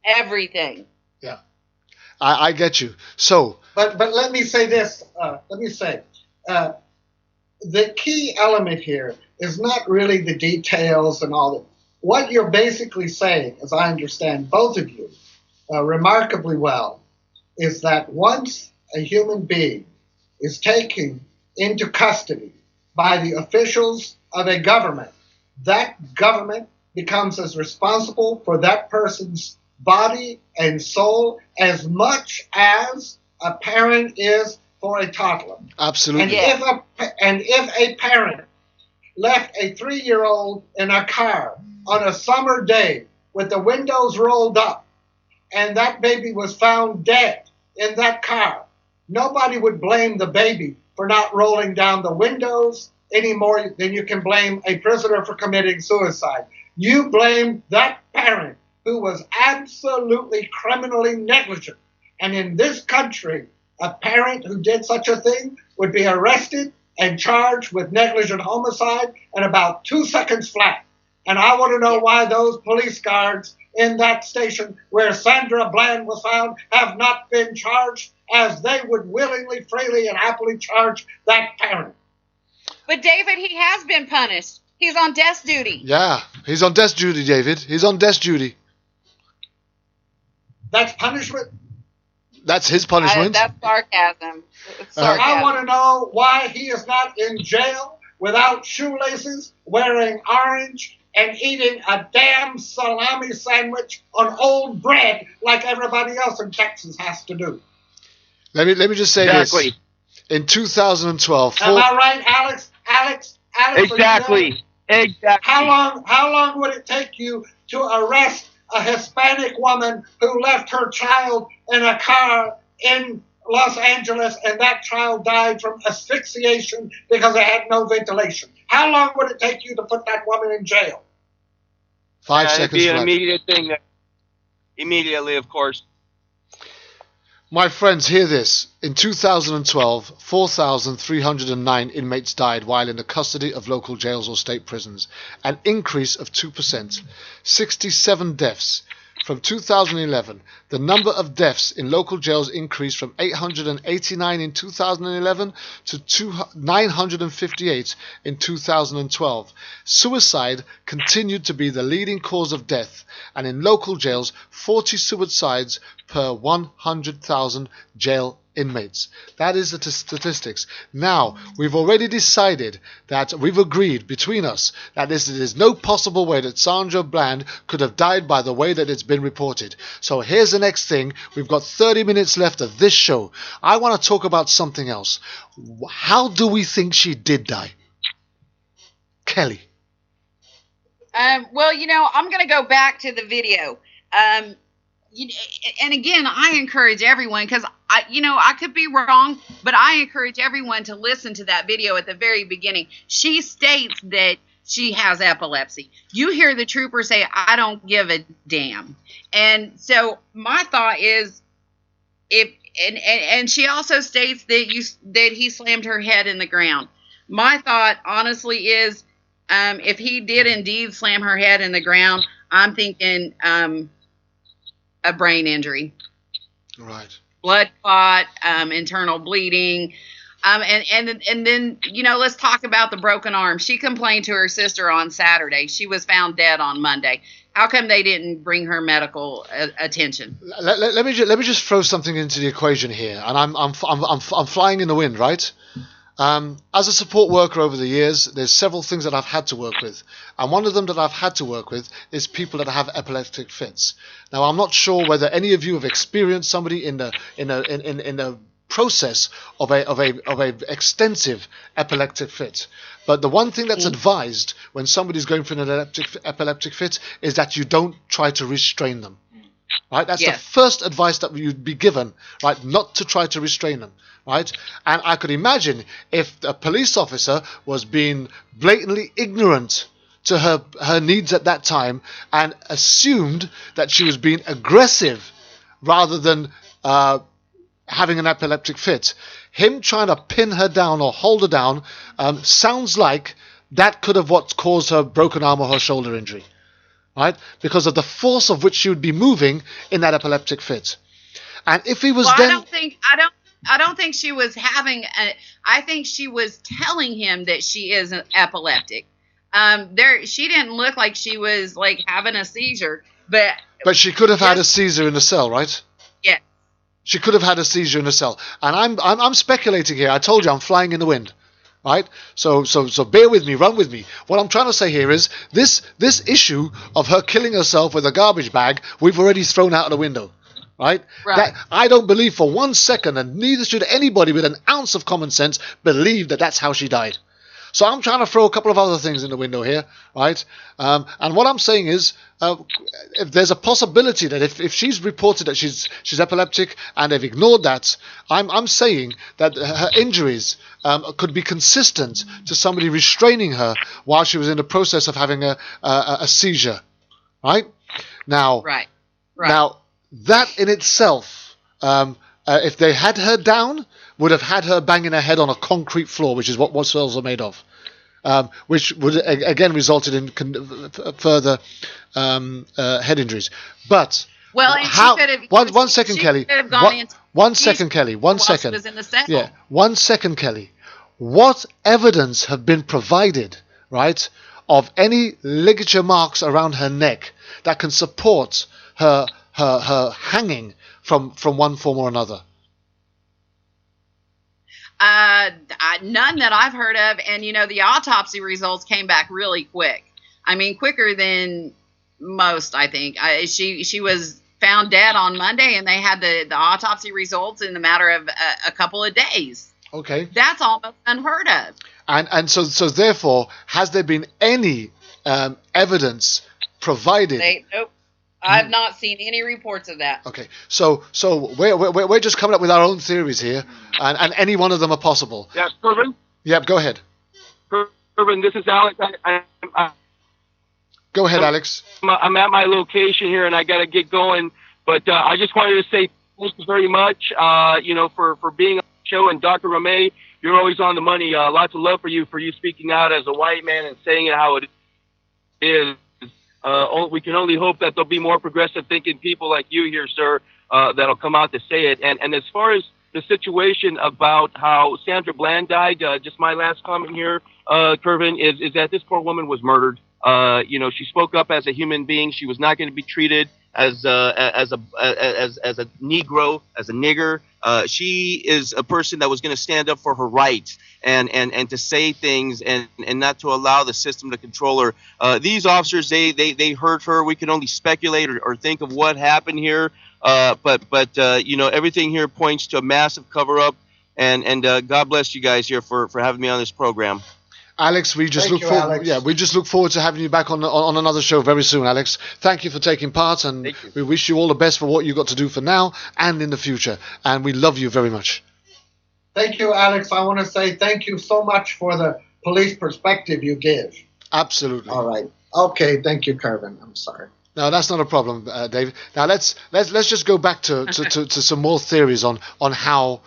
Everything. Yeah. I get you. So. But let me say this. The key element here is not really the details and all that. What you're basically saying, as I understand both of you remarkably well, is that once a human being is taken into custody by the officials of a government, that government becomes as responsible for that person's body and soul as much as a parent is for a toddler. Absolutely. And if a parent left a 3-year-old in a car on a summer day with the windows rolled up, and that baby was found dead in that car, nobody would blame the baby for not rolling down the windows any more than you can blame a prisoner for committing suicide. You blame that parent who was absolutely criminally negligent. And in this country, a parent who did such a thing would be arrested and charged with negligent homicide in about 2 seconds flat. And I want to know why those police guards in that station where Sandra Bland was found have not been charged, as they would willingly, freely, and happily charge that parent. But David, he has been punished. He's on desk duty. Yeah, he's on desk duty, David. He's on desk duty. That's punishment? That's his punishment. That's sarcasm. It's sarcasm. I want to know why he is not in jail without shoelaces, wearing orange, and eating a damn salami sandwich on old bread like everybody else in Texas has to do. Let me just say this. In 2012. Am I right, Alex? Alex? Exactly. How long would it take you to arrest a Hispanic woman who left her child in a car in Los Angeles, and that child died from asphyxiation because it had no ventilation? How long would it take you to put that woman in jail? 5 seconds. It'd be an left. immediate thing. Immediately, of course. My friends, hear this. In 2012, 4,309 inmates died while in the custody of local jails or state prisons, an increase of 2%. 67 deaths. From 2011, the number of deaths in local jails increased from 889 in 2011 to 958 in 2012. Suicide continued to be the leading cause of death, and in local jails, 40 suicides per 100,000 jail inmates. That is the statistics. Now, we've already decided that we've agreed between us that there is no possible way that Sandra Bland could have died by the way that it's been reported. So here's the next thing. We've got 30 minutes left of this show. I want to talk about something else. How do we think she did die? Kelly. Well, I'm going to go back to the video. And again, I encourage everyone, because I could be wrong, but I encourage everyone to listen to that video at the very beginning. She states that she has epilepsy. You hear the trooper say, I don't give a damn. And so my thought is, and she also states that he slammed her head in the ground. My thought, honestly, is if he did indeed slam her head in the ground, I'm thinking a brain injury. Right. Blood clot, internal bleeding. And then, let's talk about the broken arm. She complained to her sister on Saturday. She was found dead on Monday. How come they didn't bring her medical attention? Let me just throw something into the equation here, and I'm flying in the wind, right? As a support worker over the years, there's several things that I've had to work with, and one of them that I've had to work with is people that have epileptic fits. Now, I'm not sure whether any of you have experienced somebody in the process of a extensive epileptic fit. But the one thing that's advised when somebody's going through an epileptic fit is that you don't try to restrain them. Right? That's the first advice that you'd be given, right? Not to try to restrain them, right? And I could imagine if a police officer was being blatantly ignorant to her needs at that time and assumed that she was being aggressive rather than having an epileptic fit. Him trying to pin her down or hold her down sounds like that could have what caused her broken arm or her shoulder injury, right? Because of the force of which she would be moving in that epileptic fit. And if he was I don't think she was having I think she was telling him that she is an epileptic. She didn't look like she was like having a seizure, but she could have had a seizure in the cell, right? Yeah. She could have had a seizure in the cell. And I'm speculating here. I told you I'm flying in the wind. Right? So bear with me, run with me. What I'm trying to say here is this issue of her killing herself with a garbage bag, we've already thrown out of the window. Right? That, I don't believe for 1 second, and neither should anybody with an ounce of common sense believe that that's how she died. So I'm trying to throw a couple of other things in the window here, right? And what I'm saying is, if there's a possibility that if she's reported that she's epileptic and they've ignored that, I'm saying that her injuries could be consistent to somebody restraining her while she was in the process of having a seizure, right? Now, now that in itself, if they had her down, would have had her banging her head on a concrete floor, which is what cells are made of, which would again resulted in further head injuries. But how? One second, Kelly. 1 second, Kelly. 1 second. Was in the cell. Yeah. 1 second, Kelly. What evidence have been provided, right, of any ligature marks around her neck that can support her hanging from one form or another? None that I've heard of, and the autopsy results came back really quick. I mean, quicker than most, I think. She was found dead on Monday, and they had the autopsy results in the matter of a couple of days. Okay, that's almost unheard of. And so therefore, has there been any evidence provided? Nope. I've not seen any reports of that. Okay, so we're just coming up with our own theories here, and any one of them are possible. Yeah, Kervin? Yep, go ahead. Kervin, this is Alex. Go ahead, Alex. I'm at my location here, and I got to get going. But I just wanted to say thank you very much, for being on the show. And Dr. Ramey, you're always on the money. Lots of love for you speaking out as a white man and saying it how it is. We can only hope that there'll be more progressive thinking people like you here, sir, that'll come out to say it. And as far as the situation about how Sandra Bland died, just my last comment here, Kervin, is that this poor woman was murdered. She spoke up as a human being. She was not going to be treated as a Negro, as a nigger. She is a person that was going to stand up for her rights and to say things and not to allow the system to control her. These officers, they hurt her. We can only speculate or think of what happened here. But everything here points to a massive cover up. And God bless you guys here for having me on this program. Alex, we just look forward to having you back on another show very soon, Alex. Thank you for taking part, and we wish you all the best for what you've got to do for now and in the future. And we love you very much. Thank you, Alex. I want to say thank you so much for the police perspective you give. Absolutely. All right. Okay. Thank you, Kervin. I'm sorry. No, that's not a problem, David. Now let's just go back to some more theories on how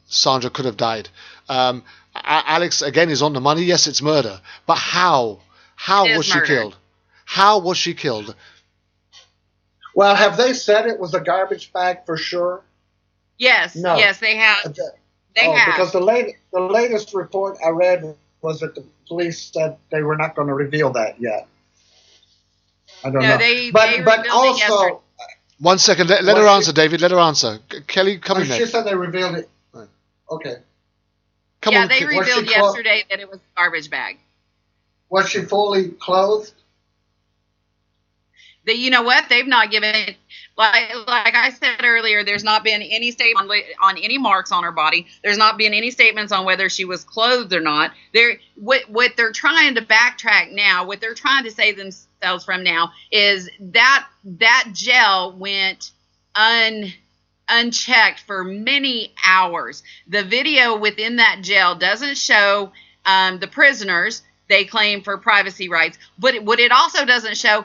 Sandra could have died. Alex again is on the money. Yes, it's murder, but how was she killed? How was she killed? Well, have they said it was a garbage bag for sure? Yes. No. Yes, they have. They have. Because the latest report I read was that the police said they were not going to reveal that yet. I don't know. But also, one second. Let her answer, David. Let her answer. Kelly, come in there. She said they revealed it. Right. Okay. Come on. They revealed yesterday that it was a garbage bag. Was she fully clothed? You know what? They've not given it. Like I said earlier, there's not been any statement on any marks on her body. There's not been any statements on whether she was clothed or not. What they're trying to backtrack now, what they're trying to save themselves from now, is that gel went unchecked for many hours. The video within that gel doesn't show the prisoners. They claim for privacy rights, but what it also doesn't show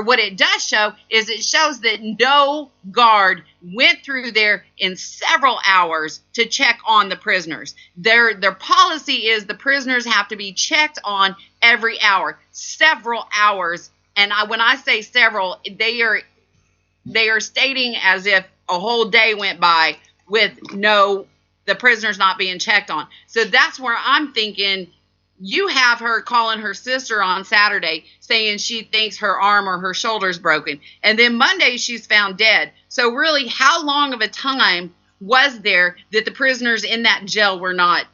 what it does show is it shows that no guard went through there in several hours to check on the prisoners. Their policy is the prisoners have to be checked on every hour, several hours. And when I say several, they are stating as if a whole day went by with the prisoners not being checked on. So that's where I'm thinking. You have her calling her sister on Saturday saying she thinks her arm or her shoulder's broken. And then Monday she's found dead. So really, how long of a time was there that the prisoners in that jail were not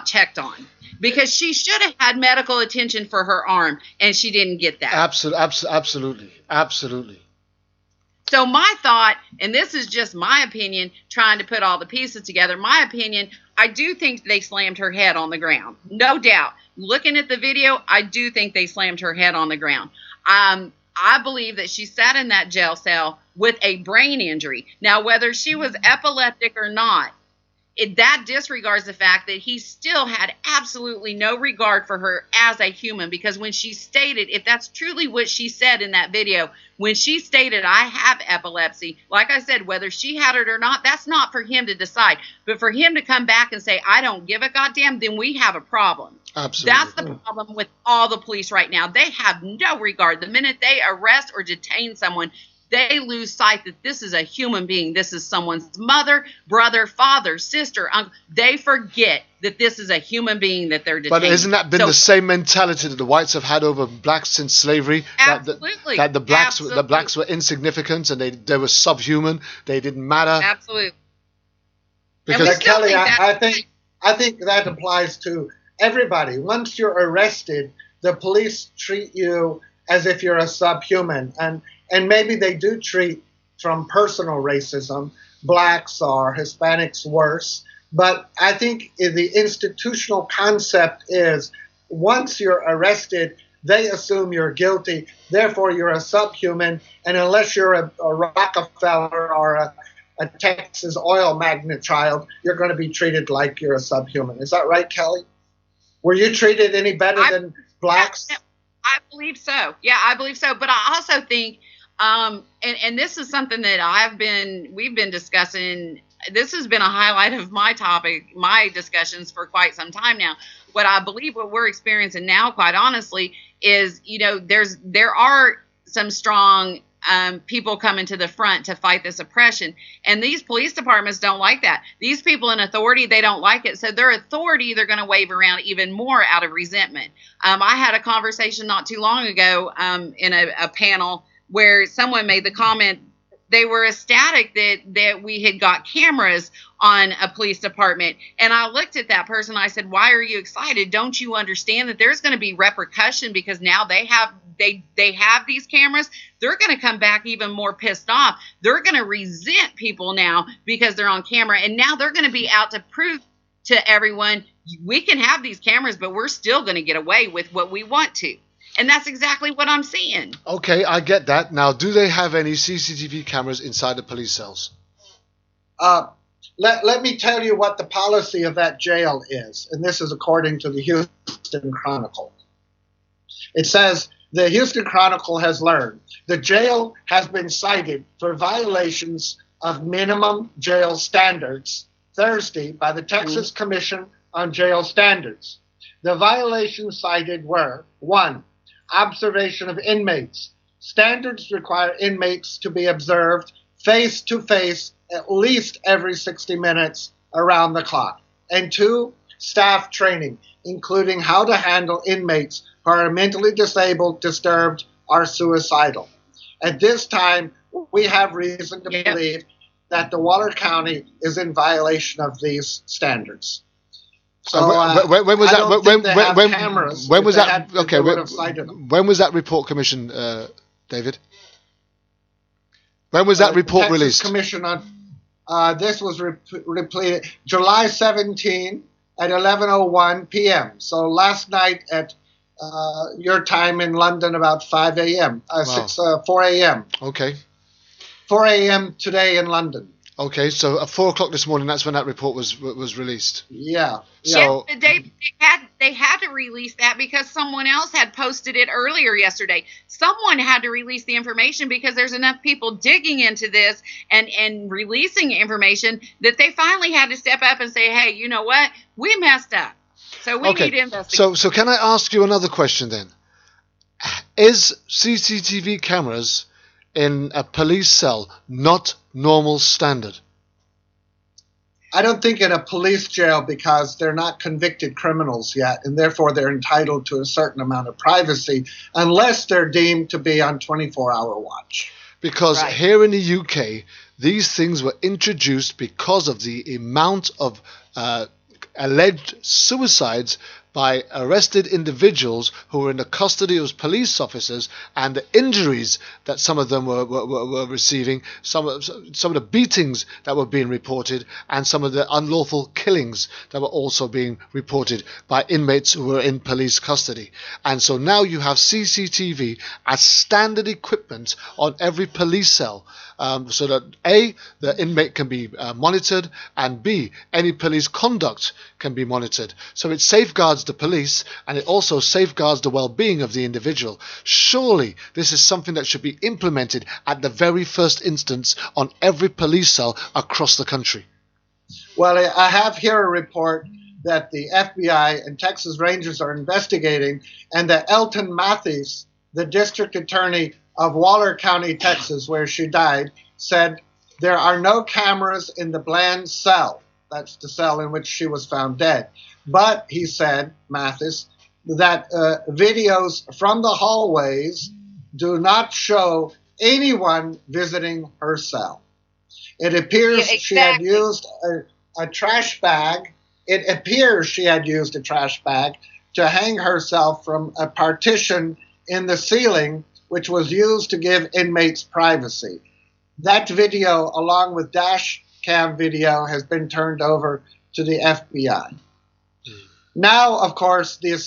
checked on? Because she should have had medical attention for her arm, and she didn't get that. Absolutely. So my thought, and this is just my opinion, trying to put all the pieces together, my opinion, I do think they slammed her head on the ground. No doubt. Looking at the video, I do think they slammed her head on the ground. I believe that she sat in that jail cell with a brain injury. Now, whether she was epileptic or not, that disregards the fact that he still had absolutely no regard for her as a human, because when she stated, if that's truly what she said in that video, when she stated, I have epilepsy, like I said, whether she had it or not, that's not for him to decide. But for him to come back and say, I don't give a goddamn, then we have a problem. Absolutely. That's the problem with all the police right now. They have no regard. The minute they arrest or detain someone, they lose sight that this is a human being. This is someone's mother, brother, father, sister, uncle. They forget that this is a human being that they're detaining. But isn't that been the same mentality that the whites have had over blacks since slavery? Absolutely. That the blacks were insignificant and they were subhuman. They didn't matter. Absolutely. Because Kelly, I think that applies to everybody. Once you're arrested, the police treat you as if you're a subhuman, and maybe they do treat from personal racism blacks or Hispanics worse. But I think the institutional concept is once you're arrested, they assume you're guilty, therefore you're a subhuman, and unless you're a Rockefeller or a Texas oil magnate child, you're going to be treated like you're a subhuman. Is that right, Kelly? Were you treated any better than blacks? I believe so. Yeah, I believe so. But I also think, and this is something that we've been discussing. This has been a highlight of my discussions for quite some time now. What I believe what we're experiencing now, quite honestly, is, there are some strong people coming to the front to fight this oppression. And these police departments don't like that. These people in authority, they don't like it. So their authority, they're going to wave around even more out of resentment. I had a conversation not too long ago in a panel where someone made the comment, they were ecstatic that we had got cameras on a police department. And I looked at that person. I said, why are you excited? Don't you understand that there's going to be repercussion because now they have these cameras? They're going to come back even more pissed off. They're going to resent people now because they're on camera. And now they're going to be out to prove to everyone, we can have these cameras, but we're still going to get away with what we want to. And that's exactly what I'm seeing. Okay, I get that. Now, do they have any CCTV cameras inside the police cells? Let me tell you what the policy of that jail is. And this is according to the Houston Chronicle. It says, the Houston Chronicle has learned the jail has been cited for violations of minimum jail standards Thursday by the Texas Commission on Jail Standards. The violations cited were: 1, observation of inmates. Standards require inmates to be observed face to face at least every 60 minutes around the clock. And 2, staff training, including how to handle inmates who are mentally disabled, disturbed, or suicidal. At this time, we have reason to believe that the Waller County is in violation of these standards. So when was that? When was that? Okay, when was that report commissioned, David? When was that report released? Commission on this was repleted July 17 at 11:01 p.m. So last night at your time in London, about 5 a.m. 4 a.m. Okay. 4 a.m. today in London. Okay, so at 4 o'clock this morning, that's when that report was released. Yeah. So they had to release that because someone else had posted it earlier yesterday. Someone had to release the information because there's enough people digging into this and releasing information that they finally had to step up and say, hey, you know what? We messed up. So we need to investigate. So can I ask you another question then? Is CCTV cameras in a police cell not normal standard? I don't think in a police jail, because they're not convicted criminals yet, and therefore they're entitled to a certain amount of privacy unless they're deemed to be on 24-hour watch. Because here in the UK, these things were introduced because of the amount of alleged suicides by arrested individuals who were in the custody of police officers, and the injuries that some of them were receiving, some of the beatings that were being reported, and some of the unlawful killings that were also being reported by inmates who were in police custody. And so now you have CCTV as standard equipment on every police cell, so that A, the inmate can be monitored, and B, any police conduct can be monitored. So it safeguards the police, and it also safeguards the well-being of the individual. Surely this is something that should be implemented at the very first instance on every police cell across the country. Well, I have here a report that the FBI and Texas Rangers are investigating, and that Elton Mathis, the district attorney of Waller County, Texas, where she died, said there are no cameras in the Bland cell. That's the cell in which she was found dead. But, he said, Mathis, that videos from the hallways do not show anyone visiting her cell. It appears she had used a trash bag. It appears she had used a trash bag to hang herself from a partition in the ceiling, which was used to give inmates privacy. That video, along with dash cam video, has been turned over to the FBI. Now, of course, the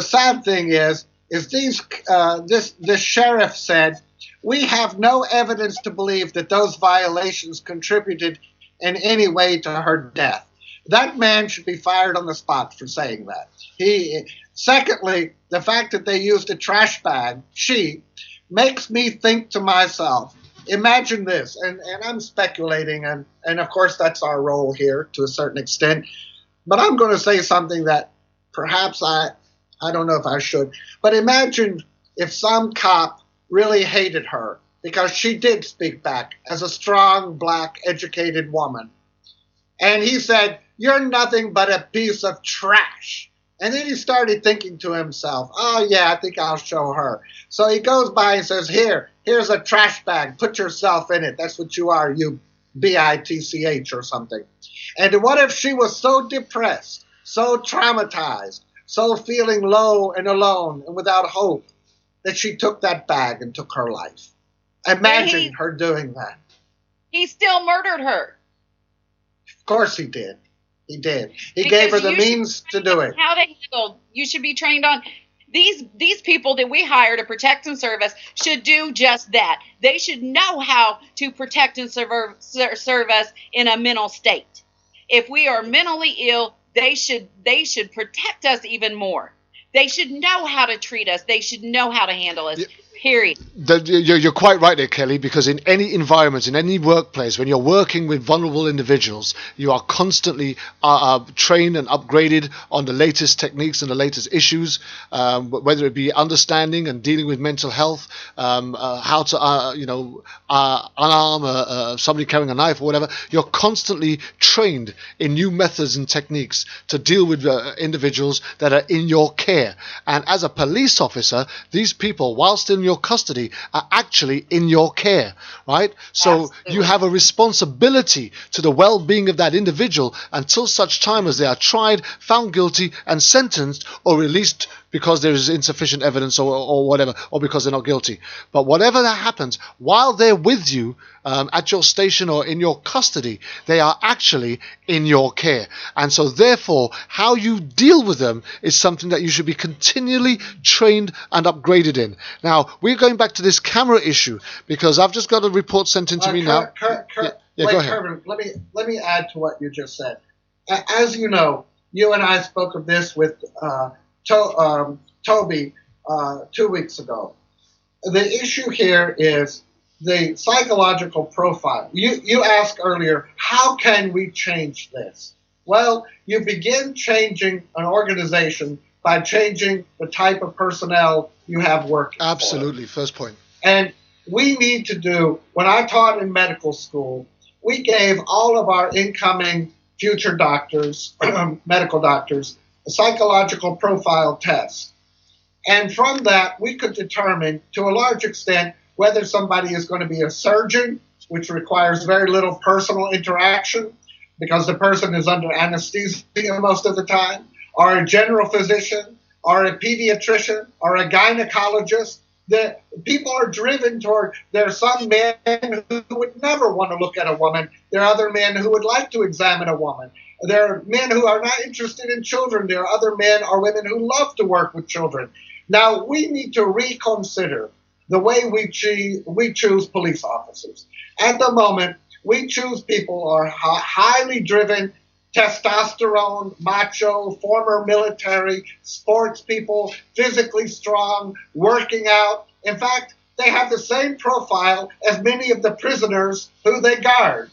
sad thing is this sheriff said, we have no evidence to believe that those violations contributed in any way to her death. That man should be fired on the spot for saying that. Secondly, the fact that they used a trash bag, makes me think to myself, imagine this, and I'm speculating, and of course that's our role here to a certain extent, but I'm going to say something that perhaps I don't know if I should, but imagine if some cop really hated her because she did speak back as a strong, black, educated woman. And he said, you're nothing but a piece of trash. And then he started thinking to himself, oh, yeah, I think I'll show her. So he goes by and says, here's a trash bag. Put yourself in it. That's what you are, you bitch or something. And what if she was so depressed, so traumatized, so feeling low and alone and without hope that she took that bag and took her life? Imagine her doing that. He still murdered her. Of course he did. He did. He gave her the means to do it. How to handle. You should be trained on. These people that we hire to protect and serve us should do just that. They should know how to protect and serve us in a mental state. If we are mentally ill, they should protect us even more. They should know how to treat us. They should know how to handle us. Period. You're quite right there, Kelly, because in any environment, in any workplace, when you're working with vulnerable individuals, you are constantly trained and upgraded on the latest techniques and the latest issues, whether it be understanding and dealing with mental health, how to unarm somebody carrying a knife or whatever. You're constantly trained in new methods and techniques to deal with individuals that are in your care. And as a police officer, these people, whilst in your custody, are actually in your care, right? So Absolutely. You have a responsibility to the well-being of that individual until such time as they are tried, found guilty, and sentenced or released because there is insufficient evidence or whatever, or because they're not guilty. But whatever that happens, while they're with you at your station or in your custody, they are actually in your care. And so therefore, how you deal with them is something that you should be continually trained and upgraded in. Now, we're going back to this camera issue because I've just got a report sent in to me now. Go ahead. Kervin, let me add to what you just said. As you know, you and I spoke of this with Toby 2 weeks ago. The issue here is the psychological profile. You asked earlier, how can we change this? Well, you begin changing an organization by changing the type of personnel you have working. Absolutely, first point. And we need to do, when I taught in medical school, we gave all of our incoming future doctors, medical doctors, a psychological profile test. And from that, we could determine, to a large extent, whether somebody is going to be a surgeon, which requires very little personal interaction because the person is under anesthesia most of the time, or a general physician, or a pediatrician, or a gynecologist. The people are driven toward, there are some men who would never want to look at a woman. There are other men who would like to examine a woman. There are men who are not interested in children. There are other men or women who love to work with children. Now, we need to reconsider the way we choose police officers. At the moment, we choose people who are highly driven, testosterone, macho, former military, sports people, physically strong, working out. In fact, they have the same profile as many of the prisoners who they guard.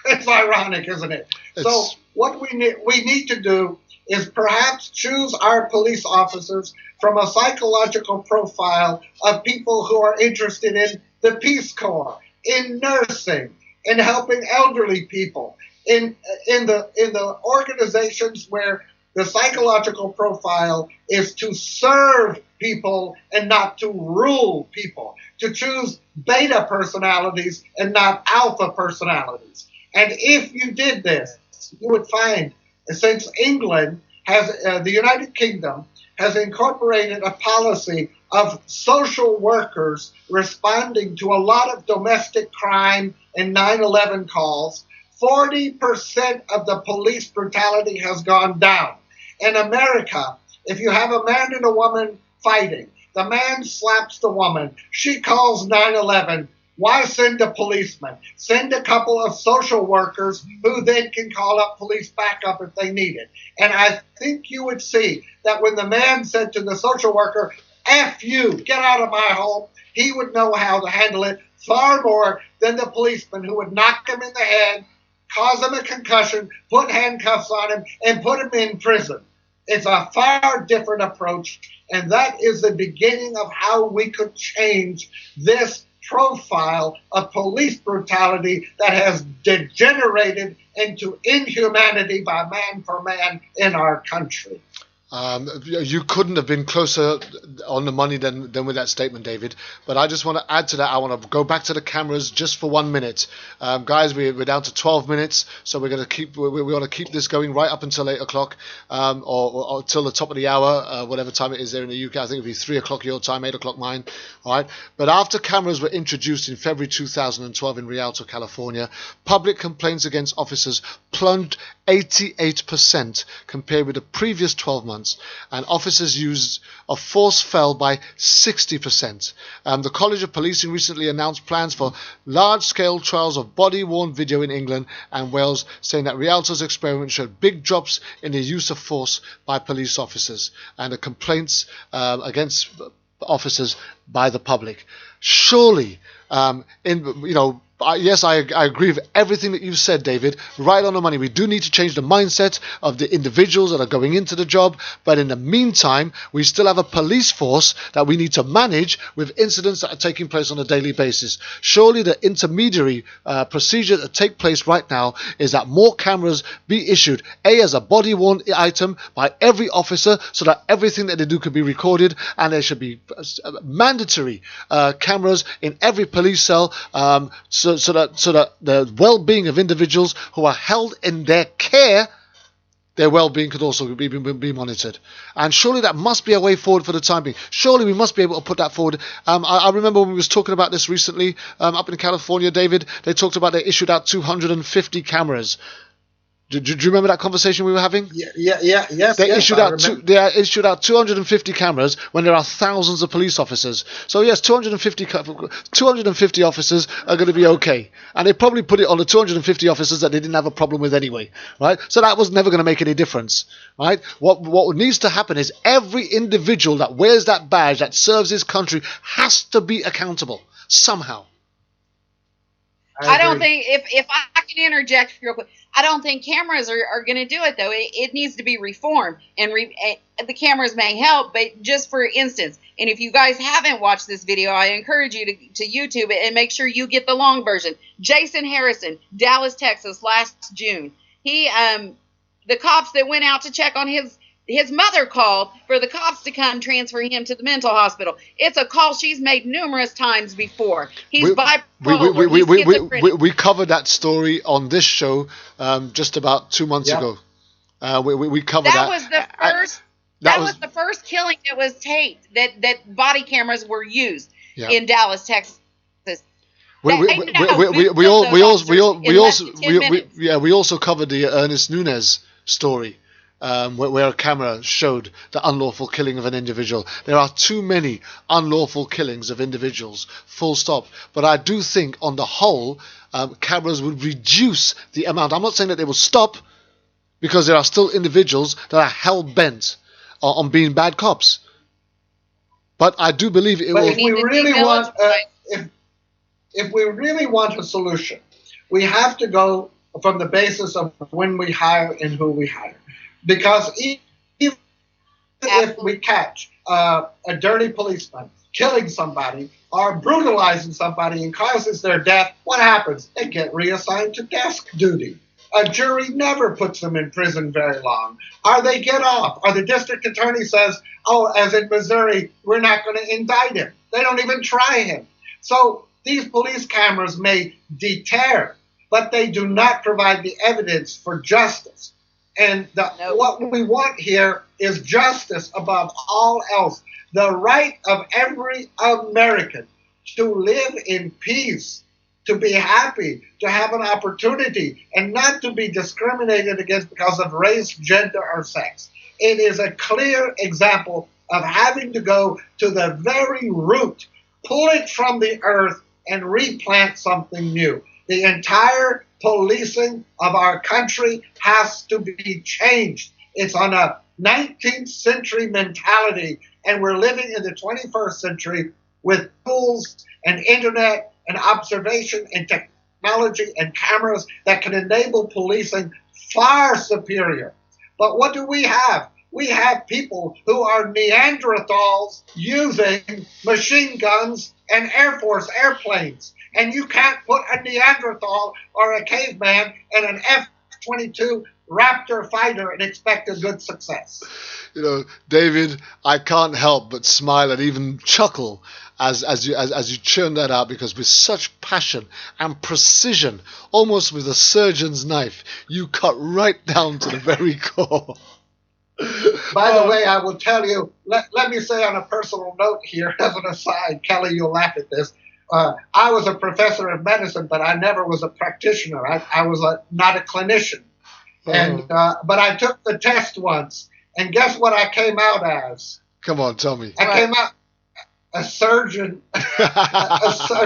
It's ironic, isn't it? So what we need to do is perhaps choose our police officers from a psychological profile of people who are interested in the Peace Corps, in nursing, in helping elderly people, in the organizations where the psychological profile is to serve people and not to rule people, to choose beta personalities and not alpha personalities. And if you did this, you would find, since England has, the United Kingdom has incorporated a policy of social workers responding to a lot of domestic crime and 9/11 calls, 40% of the police brutality has gone down. In America, if you have a man and a woman fighting, the man slaps the woman, she calls 911. Why send a policeman? Send a couple of social workers who then can call up police backup if they need it. And I think you would see that when the man said to the social worker, F you, get out of my home, he would know how to handle it far more than the policeman who would knock him in the head, cause him a concussion, put handcuffs on him, and put him in prison. It's a far different approach, and that is the beginning of how we could change this profile of police brutality that has degenerated into inhumanity by man for man in our country. You couldn't have been closer on the money than with that statement, David. But I just want to add to that. I want to go back to the cameras just for 1 minute, guys. We're down to 12 minutes, so we're going to keep this going right up until 8 o'clock, or till the top of the hour, whatever time it is there in the UK. I think it'll be 3 o'clock your time, 8 o'clock mine. All right. But after cameras were introduced in February 2012 in Rialto, California, public complaints against officers plunged 88% compared with the previous 12 months. months, and officers' use of force fell by 60%. The College of Policing recently announced plans for large-scale trials of body-worn video in England and Wales, saying that Rialto's experiment showed big drops in the use of force by police officers and the complaints against officers by the public. Surely, yes, I agree with everything that you've said, David. Right on the money. We do need to change the mindset of the individuals that are going into the job. But in the meantime, we still have a police force that we need to manage with incidents that are taking place on a daily basis. Surely the intermediary procedure that take place right now is that more cameras be issued, as a body-worn item by every officer, so that everything that they do can be recorded, and there should be mandatory cameras in every police cell, so that the well-being of individuals who are held in their care, their well-being could also be monitored. And surely that must be a way forward for the time being. Surely we must be able to put that forward. I remember when we was talking about this recently up in California, David, they talked about they issued out 250 cameras. Do you remember that conversation we were having? Yes. They issued out 250 cameras when there are thousands of police officers. So yes, 250 officers are going to be okay, and they probably put it on the 250 officers that they didn't have a problem with anyway, right? So that was never going to make any difference, right? What needs to happen is every individual that wears that badge that serves his country has to be accountable somehow. I don't think, if I can interject real quick, I don't think cameras are going to do it, though. It needs to be reformed, and the cameras may help, but just for instance, and if you guys haven't watched this video, I encourage you to YouTube it and make sure you get the long version. Jason Harrison, Dallas, Texas, last June. The cops that went out to check on his mother called for the cops to come transfer him to the mental hospital. It's a call she's made numerous times before. He's bipolar. We covered that story on this show just about 2 months ago. We covered that. That was the first killing that was taped, that body cameras were used in Dallas, Texas. We also covered the Ernest Nunez story. Where a camera showed the unlawful killing of an individual. There are too many unlawful killings of individuals, full stop. But I do think, on the whole, cameras would reduce the amount. I'm not saying that they will stop, because there are still individuals that are hell-bent on being bad cops. But I do believe it will... If we really want a solution, we have to go from the basis of when we hire and who we hire. Because even if we catch a dirty policeman killing somebody or brutalizing somebody and causes their death, what happens? They get reassigned to desk duty. A jury never puts them in prison very long. Or they get off. Or the district attorney says, as in Missouri, we're not going to indict him. They don't even try him. So these police cameras may deter, but they do not provide the evidence for justice. And what we want here is justice above all else. The right of every American to live in peace, to be happy, to have an opportunity, and not to be discriminated against because of race, gender, or sex. It is a clear example of having to go to the very root, pull it from the earth, and replant something new. The entire policing of our country has to be changed. It's on a 19th century mentality, and we're living in the 21st century with tools and internet and observation and technology and cameras that can enable policing far superior. But what do we have? We have people who are Neanderthals using machine guns and Air Force airplanes. And you can't put a Neanderthal or a caveman in an F-22 Raptor fighter and expect a good success. David, I can't help but smile and even chuckle as you churn that out, because with such passion and precision, almost with a surgeon's knife, you cut right down to the very core. By the way, I will tell you, let me say on a personal note here, as an aside, Kelly, you'll laugh at this. I was a professor of medicine, but I never was a practitioner. I was not a clinician. But I took the test once, And guess what I came out as? Come on, tell me. I came out a surgeon, a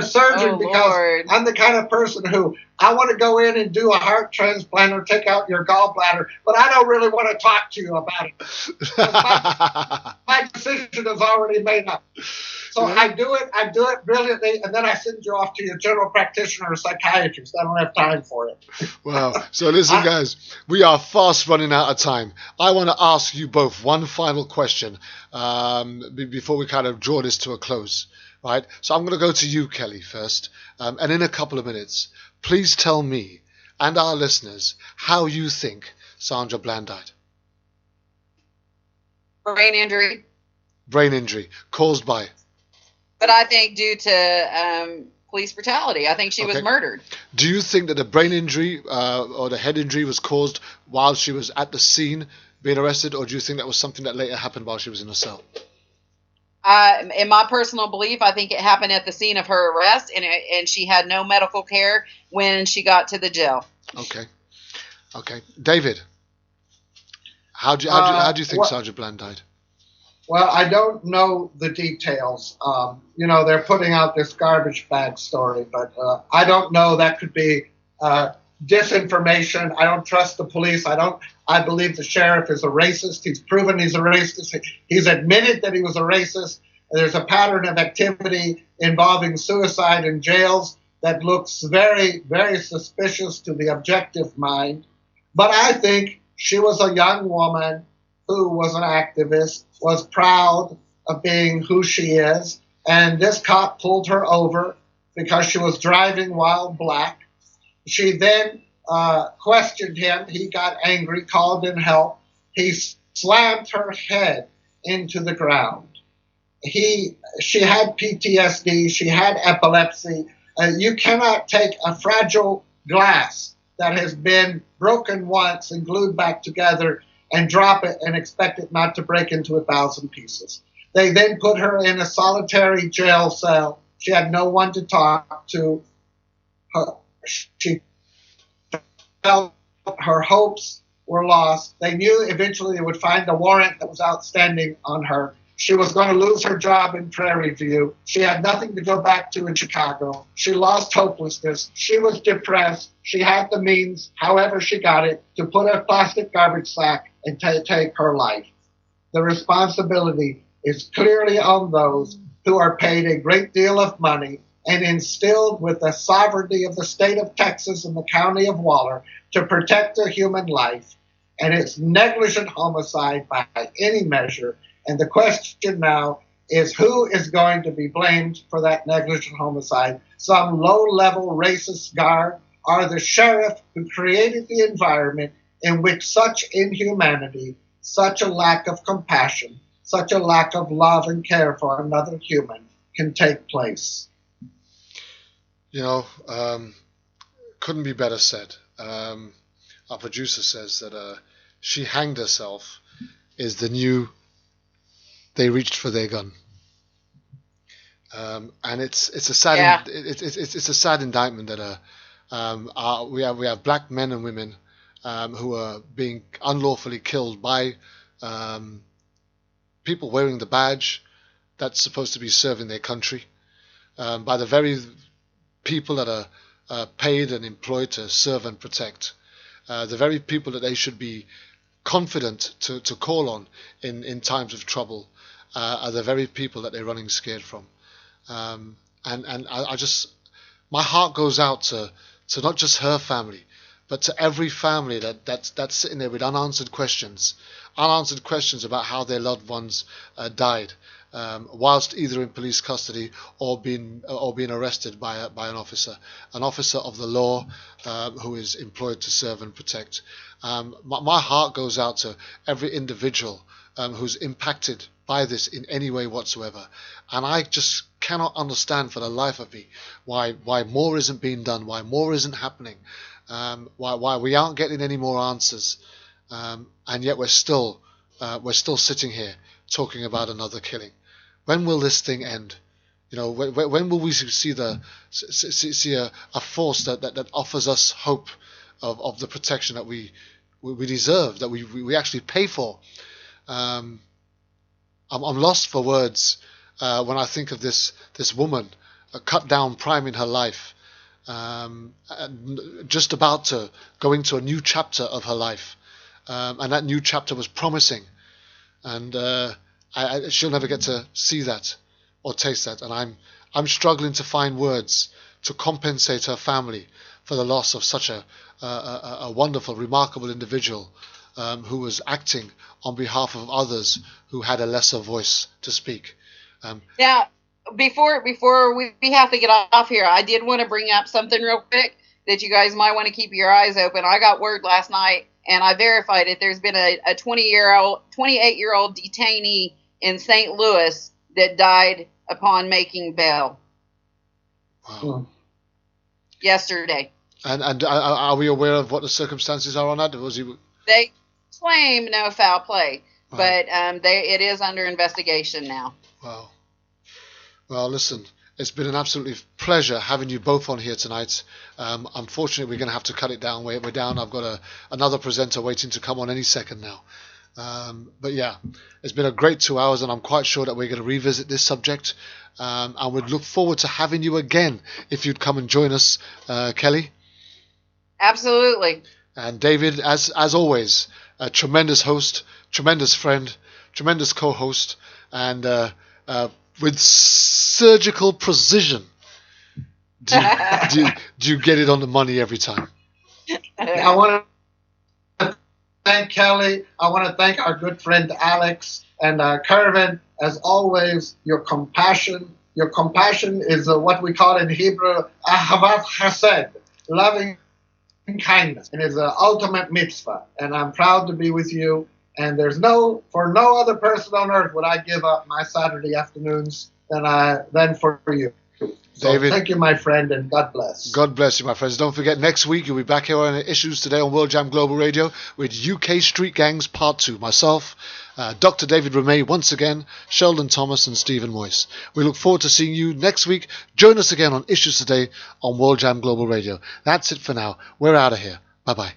surgeon, because Lord. I'm the kind of person who I want to go in and do a heart transplant or take out your gallbladder, but I don't really want to talk to you about it. My decision is already made up. So I do it brilliantly, and then I send you off to your general practitioner or psychiatrist. I don't have time for it. Wow. So listen, guys, we are fast running out of time. I want to ask you both one final question before we kind of draw this to a close, right? So I'm going to go to you, Kelly, first. And in a couple of minutes, please tell me and our listeners how you think Sandra Bland died. Brain injury. Brain injury caused by? But I think due to police brutality. I think she was murdered. Do you think that the brain injury or the head injury was caused while she was at the scene being arrested, or do you think that was something that later happened while she was in a cell? In my personal belief, I think it happened at the scene of her arrest, and she had no medical care when she got to the jail. Okay. David, how do you think Sergeant Bland died? Well, I don't know the details. They're putting out this garbage bag story, but I don't know. That could be disinformation. I don't trust the police. I believe the sheriff is a racist. He's proven he's a racist. He's admitted that he was a racist. There's a pattern of activity involving suicide in jails that looks very, very suspicious to the objective mind. But I think she was a young woman who was an activist, was proud of being who she is, and this cop pulled her over because she was driving while black. She then questioned him. He got angry, called in help. He slammed her head into the ground. She had PTSD. She had epilepsy. You cannot take a fragile glass that has been broken once and glued back together and drop it and expect it not to break into 1,000 pieces. They then put her in a solitary jail cell. She had no one to talk to. She felt her hopes were lost. They knew eventually they would find a warrant that was outstanding on her. She was going to lose her job in Prairie View. She had nothing to go back to in Chicago. She lost hopelessness. She was depressed. She had the means, however she got it, to put a plastic garbage sack and take her life. The responsibility is clearly on those who are paid a great deal of money and instilled with the sovereignty of the state of Texas and the county of Waller to protect a human life. And it's negligent homicide by any measure. And the question now is, who is going to be blamed for that negligent homicide? Some low-level racist guard, or the sheriff who created the environment in which such inhumanity, such a lack of compassion, such a lack of love and care for another human can take place? Couldn't be better said. Our producer says that she hanged herself is the new they reached for their gun. And it's a sad it's a sad indictment that we have black men and women who are being unlawfully killed by people wearing the badge that's supposed to be serving their country, by the very people that are paid and employed to serve and protect, the very people that they should be confident to call on in times of trouble, are the very people that they're running scared from. And I just, my heart goes out to not just her family, but to every family that's sitting there with unanswered questions about how their loved ones died, whilst either in police custody or being arrested by an officer of the law, who is employed to serve and protect. My heart goes out to every individual who's impacted by this in any way whatsoever, and I just cannot understand for the life of me why more isn't being done, why more isn't happening, why we aren't getting any more answers, and yet we're still sitting here talking about another killing. When will this thing end? When will we see a force that offers us hope of the protection that we deserve, that we actually pay for? I'm lost for words when I think of this woman, cut down prime in her life, just about to go into a new chapter of her life, and that new chapter was promising, and she'll never get to see that or taste that, and I'm struggling to find words to compensate her family for the loss of such a wonderful, remarkable individual who was acting on behalf of others who had a lesser voice to speak. Now, before we have to get off here, I did want to bring up something real quick that you guys might want to keep your eyes open. I got word last night, and I verified it. There's been a 28-year-old detainee in St. Louis that died upon making bail. Wow. Yesterday. And are we aware of what the circumstances are on that? Was he? They claim no foul play, Right. but it is under investigation now. Wow. Well, listen, it's been an absolute pleasure having you both on here tonight. Unfortunately, we're going to have to cut it down. We're down. I've got another presenter waiting to come on any second now. But yeah, it's been a great 2 hours, and I'm quite sure that we're going to revisit this subject. And we'd look forward to having you again if you'd come and join us, Kelly. Absolutely. And David, as always, a tremendous host, tremendous friend, tremendous co-host, and with surgical precision, do you get it on the money every time? I want to thank Kelly. I want to thank our good friend Alex and Kervin. As always, your compassion. Your compassion is what we call in Hebrew ahavat chesed, loving kindness, and is the ultimate mitzvah. And I'm proud to be with you. And for no other person on earth would I give up my Saturday afternoons than for you. So David, thank you, my friend, and God bless. God bless you, my friends. Don't forget, next week you'll be back here on Issues Today on World Jam Global Radio with UK Street Gangs Part 2. Myself, Dr. David Ramey, once again, Sheldon Thomas and Stephen Moyes. We look forward to seeing you next week. Join us again on Issues Today on World Jam Global Radio. That's it for now. We're out of here. Bye-bye.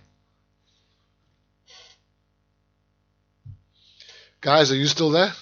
Guys, are you still there?